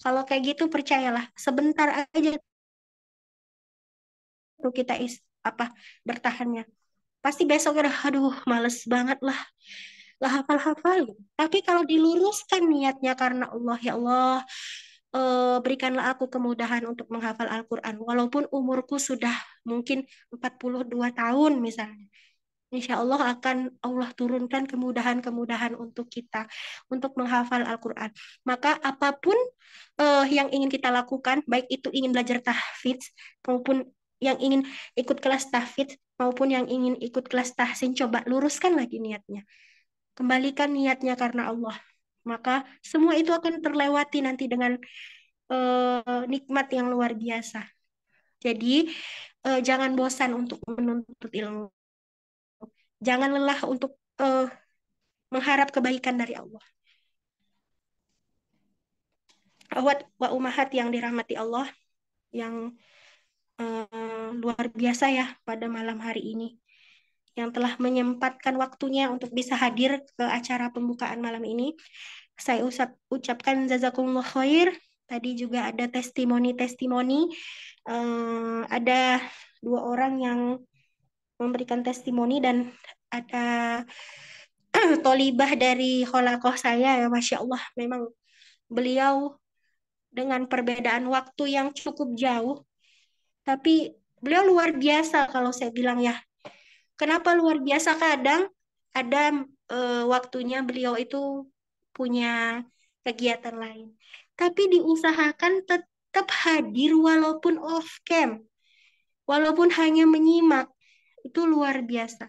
kalau kayak gitu percayalah, sebentar aja tuh kita bertahannya. Pasti besok udah, aduh, males banget lah. Gak hafal-hafal. Tapi kalau diluruskan niatnya karena Allah, ya Allah, berikanlah aku kemudahan untuk menghafal Al-Quran. Walaupun umurku sudah mungkin 42 tahun misalnya. Insya Allah akan Allah turunkan kemudahan-kemudahan untuk kita untuk menghafal Al-Quran. Maka apapun yang ingin kita lakukan, baik itu ingin belajar tahfidz maupun yang ingin ikut kelas tahfidz maupun yang ingin ikut kelas tahsin, coba luruskan lagi niatnya. Kembalikan niatnya karena Allah. Maka semua itu akan terlewati nanti dengan nikmat yang luar biasa. Jadi jangan bosan untuk menuntut ilmu. Jangan lelah untuk mengharap kebaikan dari Allah. Awat wa umahat yang dirahmati Allah, yang luar biasa ya pada malam hari ini, yang telah menyempatkan waktunya untuk bisa hadir ke acara pembukaan malam ini. Saya ucapkan jazakumullah khair. Tadi juga ada testimoni-testimoni. Ada 2 orang yang memberikan testimoni dan ada tolibah dari kholakoh saya ya, Masya Allah, memang beliau dengan perbedaan waktu yang cukup jauh, tapi beliau luar biasa kalau saya bilang ya. Kenapa luar biasa? Kadang ada waktunya beliau itu punya kegiatan lain, tapi diusahakan tetap hadir walaupun off cam, walaupun hanya menyimak, itu luar biasa.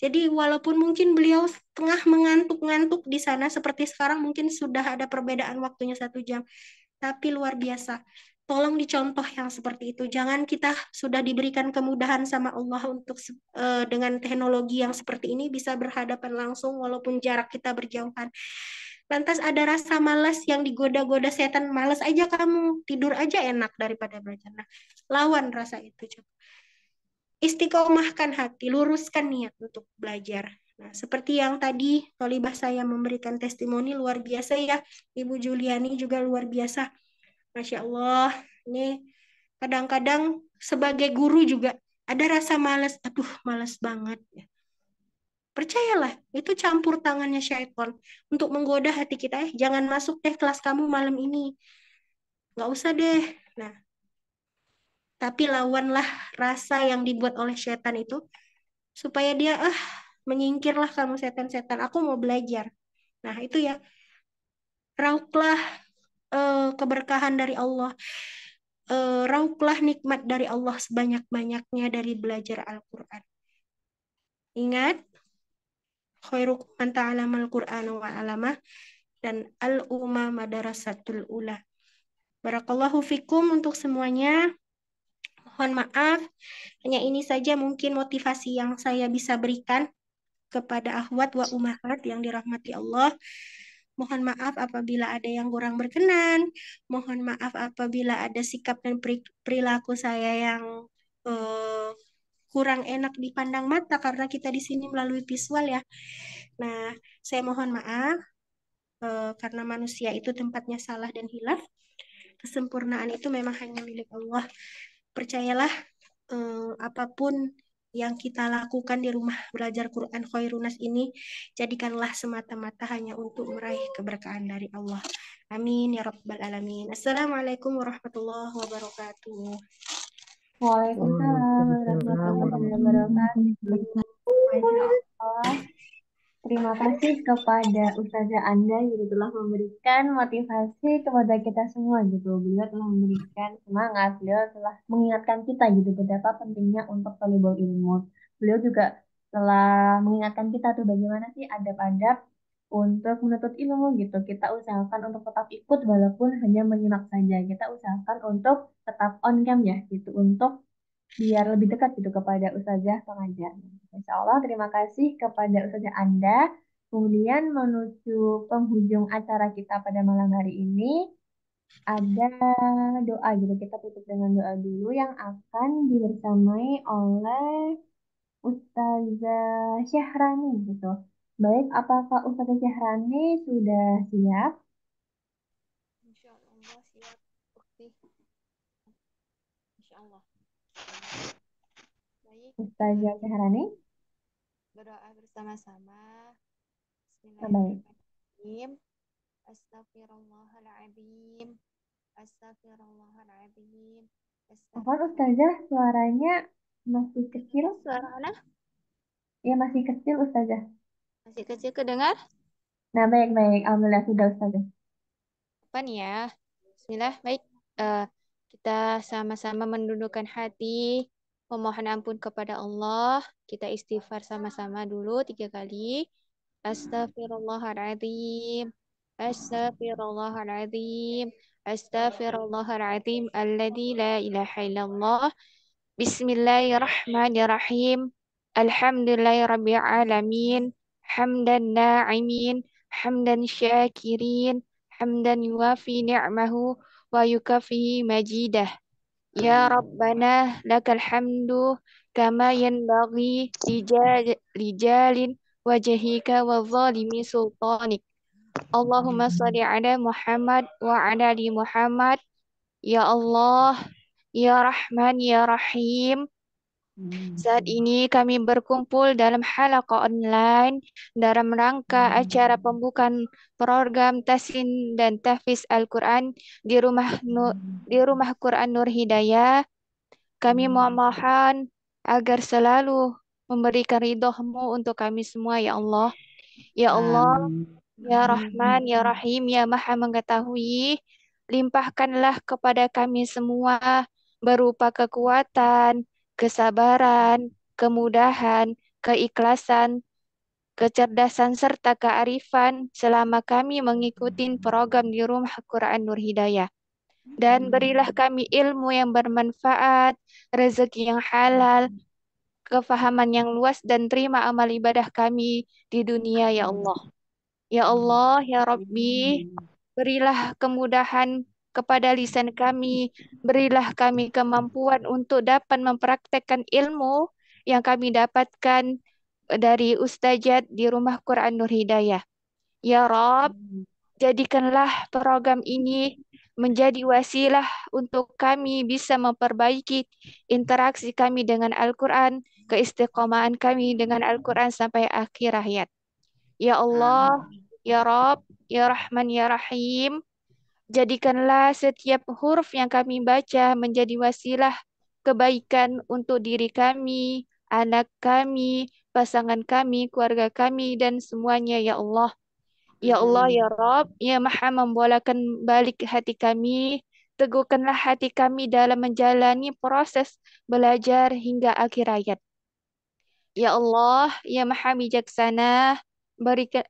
Jadi walaupun mungkin beliau tengah mengantuk-ngantuk di sana, seperti sekarang mungkin sudah ada perbedaan waktunya 1 jam, tapi luar biasa. Tolong dicontoh yang seperti itu. Jangan kita sudah diberikan kemudahan sama Allah untuk dengan teknologi yang seperti ini bisa berhadapan langsung walaupun jarak kita berjauhan. Lantas ada rasa malas yang digoda-goda setan, malas aja kamu, tidur aja enak daripada belajar. Nah, lawan rasa itu coba. Istiqomahkan hati, luruskan niat untuk belajar. Nah, seperti yang tadi tolibah saya memberikan testimoni luar biasa ya, Ibu Juliani juga luar biasa. Masya Allah, ini kadang-kadang sebagai guru juga ada rasa malas, aduh malas banget. Percayalah, itu campur tangannya syaitan untuk menggoda hati kita. Jangan masuk deh kelas kamu malam ini. Nggak usah deh. Nah, tapi lawanlah rasa yang dibuat oleh syaitan itu supaya dia menyingkirlah kamu setan-setan, aku mau belajar. Nah itu ya, rauklah keberkahan dari Allah, rauklah nikmat dari Allah sebanyak-banyaknya dari belajar Al-Quran. Ingat, khairukum man ta'alamal Qur'ana wa 'alamah, dan al-umma madarasatul ula. Barakallahu fikum untuk semuanya. Mohon maaf, hanya ini saja mungkin motivasi yang saya bisa berikan kepada akhwat wa umahat yang dirahmati Allah. Mohon maaf apabila ada yang kurang berkenan. Mohon maaf apabila ada sikap dan perilaku saya yang kurang enak dipandang mata karena kita di sini melalui visual ya. Nah, saya mohon maaf karena manusia itu tempatnya salah dan hilaf. Kesempurnaan itu memang hanya milik Allah. Percayalah, apapun yang kita lakukan di rumah belajar Quran Khairunas ini, jadikanlah semata-mata hanya untuk meraih keberkahan dari Allah. Amin ya rabbal alamin. Assalamualaikum warahmatullahi wabarakatuh. Waalaikumsalam warahmatullahi wabarakatuh. Masya Allah. Terima kasih kepada Ustazah Anda yang telah memberikan motivasi kepada kita semua gitu. Beliau telah memberikan semangat, beliau telah mengingatkan kita gitu betapa pentingnya untuk valuable ilmu. Beliau juga telah mengingatkan kita tuh bagaimana sih adab-adab untuk menuntut ilmu gitu. Kita usahakan untuk tetap ikut walaupun hanya menyimak saja. Kita usahakan untuk tetap on cam ya gitu untuk biar lebih dekat gitu kepada ustazah pengajar. Insya Allah terima kasih kepada ustazah Anda. Kemudian menuju penghujung acara kita pada malam hari ini, ada doa gitu. Kita tutup dengan doa dulu yang akan dibersamai oleh Ustazah Syahrani gitu. Baik, apakah Ustazah Syahrani sudah siap? Insya Allah siap. Oke. Insya Allah. Baik, Ustazah Syahrani? berdoa bersama-sama. Baik. Bismillahirrahmanirrahim. Astagfirullahaladzim. Astagfirullahaladzim. Apa Ustazah suaranya masih kecil? Suara mana? Ya masih kecil Ustazah. Masih kecil kedengar? Nah baik-baik, Alhamdulillah sudah Ustazah. Apa nih ya? Bismillah, baik. Kita sama-sama mendundukkan hati, memohon ampun kepada Allah. Kita istighfar sama-sama dulu 3 kali. Astaghfirullahaladzim. Astaghfirullahaladzim. Astaghfirullahaladzim. Alladzi la ilaha illallah. Bismillahirrahmanirrahim. Alhamdulillahirabbil alamin. Hamdan na'imin, hamdan syakirin, hamdan yuwafi ni'mahu wa yukafi majidah. Ya Rabbana lakal hamdu kama yanbaghi lijalin wajhika wa zalimi sultanik. Allahumma salli ala Muhammad wa ala ali Muhammad. Ya Allah, Ya Rahman, Ya Rahim. Saat ini kami berkumpul dalam halaqah online dalam rangka acara pembukaan program Tahsin dan Tahfiz Al-Quran di Rumah Quran Nur Hidayah. Kami memohon agar selalu memberikan ridho-Mu untuk kami semua, ya Allah. Ya Allah, Ya Rahman, Ya Rahim, Ya Maha Mengetahui, limpahkanlah kepada kami semua berupa kekuatan, kesabaran, kemudahan, keikhlasan, kecerdasan, serta kearifan selama kami mengikuti program di Rumah Quran Nur Hidayah. Dan berilah kami ilmu yang bermanfaat, rezeki yang halal, kefahaman yang luas, dan terima amal ibadah kami di dunia, ya Allah. Ya Allah, ya Rabbi, berilah kemudahan kepada lisan kami, berilah kami kemampuan untuk dapat mempraktekkan ilmu yang kami dapatkan dari Ustazat di Rumah Quran Nur Hidayah. Ya Rab, jadikanlah program ini menjadi wasilah untuk kami bisa memperbaiki interaksi kami dengan Al-Quran, keistiqomahan kami dengan Al-Quran sampai akhir hayat. Ya Allah, Ya Rob, Ya Rahman, Ya Rahim, jadikanlah setiap huruf yang kami baca menjadi wasilah kebaikan untuk diri kami, anak kami, pasangan kami, keluarga kami, dan semuanya, Ya Allah. Ya Allah, Ya Rob, Ya Maha membolakan balik hati kami, teguhkanlah hati kami dalam menjalani proses belajar hingga akhir hayat. Ya Allah, Ya Maha Bijaksana,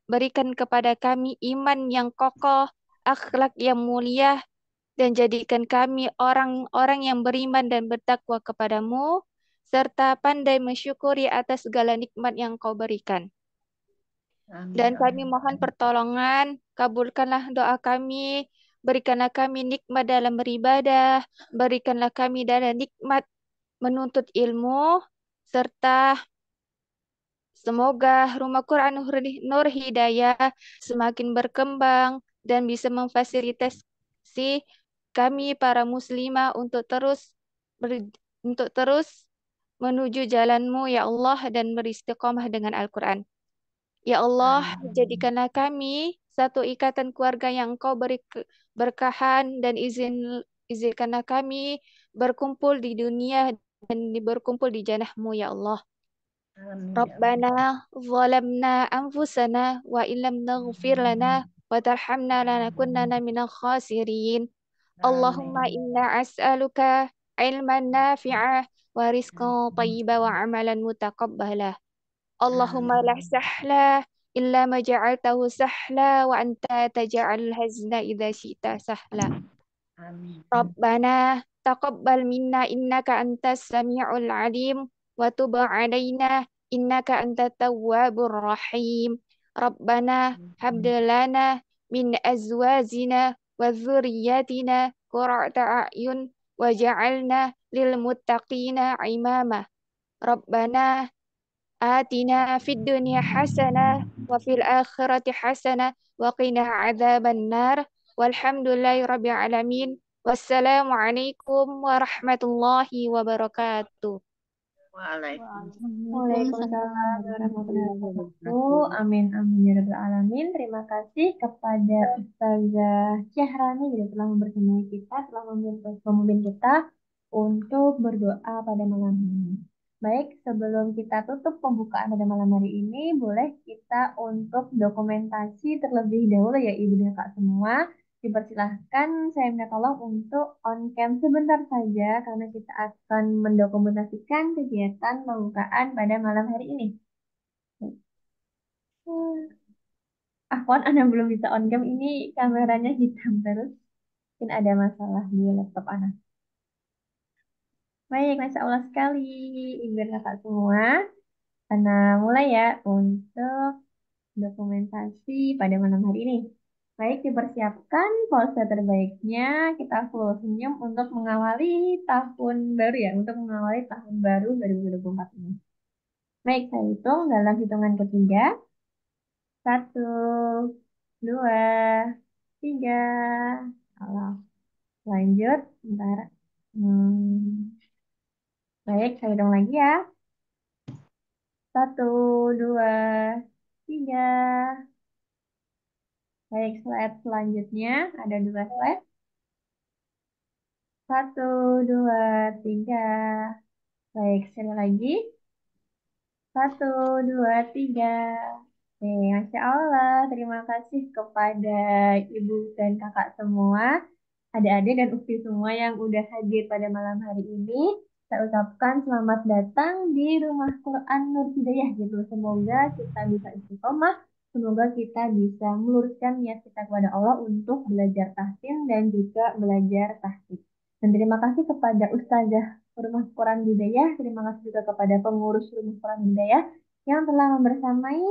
berikan kepada kami iman yang kokoh, akhlak yang mulia, dan jadikan kami orang-orang yang beriman dan bertakwa kepadamu, serta pandai mensyukuri atas segala nikmat yang kau berikan. Dan kami mohon pertolongan, kabulkanlah doa kami, berikanlah kami nikmat dalam beribadah, berikanlah kami dalam nikmat menuntut ilmu, serta semoga Rumah Quran Nur Hidayah semakin berkembang dan bisa memfasilitasi kami para muslimah untuk terus menuju jalan-Mu, ya Allah, dan beristiqomah dengan Al-Quran. Ya Allah, jadikanlah kami satu ikatan keluarga yang Engkau beri berkahan, dan izinkanlah kami berkumpul di dunia dan berkumpul di jannah-Mu, ya Allah. ربنا ظلمنا أنفسنا وإن لم تغفر لنا وترحمنا لنكونن من الخاسرين اللهم إنا أسألك علما نافعا ورزقا طيبا وعملا متقبلا اللهم لا سهل إلا ما جعلته سهلا وأنت تجعل الحزن إذا شئت سهلا ربنا تقبل منا إنك أنت السميع العليم وتب علينا إنك أنت التواب الرحيم ربنا هب لنا من أزواجنا وذرياتنا قرة أعين وجعلنا للمتقين إماما ربنا آتنا في الدنيا حسنة وفي الآخرة حسنة وقنا عذاب النار والحمد لله رب العالمين والسلام عليكم ورحمة الله وبركاته. Waalaikumsalam warahmatullahi wabarakatuh. Amin amin ya rabbal alamin. Terima kasih kepada Ustazah Syahrani yang telah membersamai kita, telah memimpin kita untuk berdoa pada malam ini. Baik, sebelum kita tutup pembukaan pada malam hari ini, boleh kita untuk dokumentasi terlebih dahulu ya Ibu dan Kak semua. Dipersilahkan saya minta tolong untuk on cam sebentar saja karena kita akan mendokumentasikan kegiatan pembukaan pada malam hari ini. Afwan, Anda belum bisa on cam, ini kameranya hitam terus. Mungkin ada masalah di laptop Anda. Baik, Masya Allah sekali, Ibu dan Kakak semua. Anda mulai ya untuk dokumentasi pada malam hari ini. Baik, dipersiapkan pose terbaiknya. Kita full senyum untuk mengawali tahun baru ya, untuk mengawali tahun baru 2024 ini. Baik, saya hitung dalam hitungan ketiga. 1, 2, 3. Allah. Lanjut, bentar. Baik, saya hitung lagi ya. 1, 2, 3. Baik, slide selanjutnya ada 2 slide. 1, 2, 3. Baik, sekali lagi. 1, 2, 3. Masya Allah, terima kasih kepada Ibu dan Kakak semua, adik-adik dan ukti semua yang udah hadir pada malam hari ini. Saya ucapkan selamat datang di Rumah Quran Nur Hidayah gitu. Semoga kita bisa istiqomah, semoga kita bisa meluruskan niat kita kepada Allah untuk belajar tahsin dan juga belajar tahqiq. Dan terima kasih kepada Ustazah Rumah Quran Hidayah, terima kasih juga kepada pengurus Rumah Quran Hidayah yang telah membersamai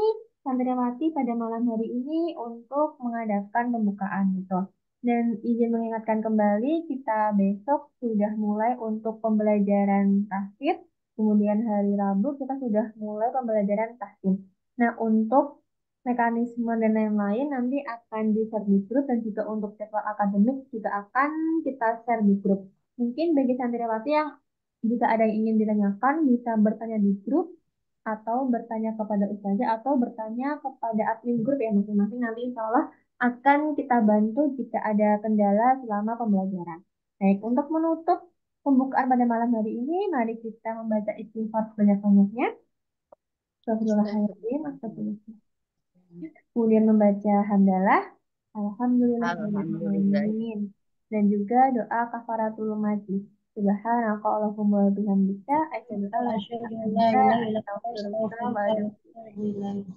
santriwati pada malam hari ini untuk mengadakan pembukaan gitu. Dan izin mengingatkan kembali, kita besok sudah mulai untuk pembelajaran tahfidz, kemudian hari Rabu kita sudah mulai pembelajaran tahsin. Nah, untuk mekanisme dan lain-lain nanti akan di-share di grup dan juga untuk jadwal akademik juga akan kita share di grup. Mungkin bagi santriwati yang jika ada yang ingin ditanyakan bisa bertanya di grup atau bertanya kepada ustazah atau bertanya kepada admin grup ya masing-masing, nanti insya Allah akan kita bantu jika ada kendala selama pembelajaran. Baik, untuk menutup pembukaan pada malam hari ini, mari kita membaca istighfar sebanyak-banyaknya. Astagfirullahaladzim, astagfirullah. Kemudian membaca hamdalah, alhamdulillahirrahmanirrahim. Dan juga doa kafaratul majlis. Subhanaka Allahumma wa bihamdika asyhadu an la ilaha illa anta.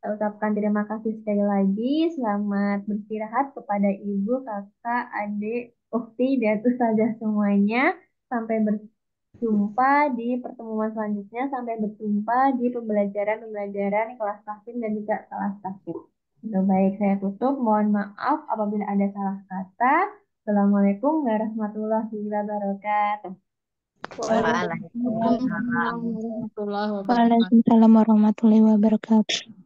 Saya ucapkan terima kasih sekali lagi. Selamat beristirahat kepada ibu, kakak, adik, ukti, dan ustazah semuanya. Sampai berjumpa di pertemuan selanjutnya. Sampai berjumpa di pembelajaran kelas tahsin dan juga kelas tahsin. Baik, saya tutup. Mohon maaf apabila ada salah kata. Assalamualaikum warahmatullahi wabarakatuh. Waalaikumsalam warahmatullahi wabarakatuh.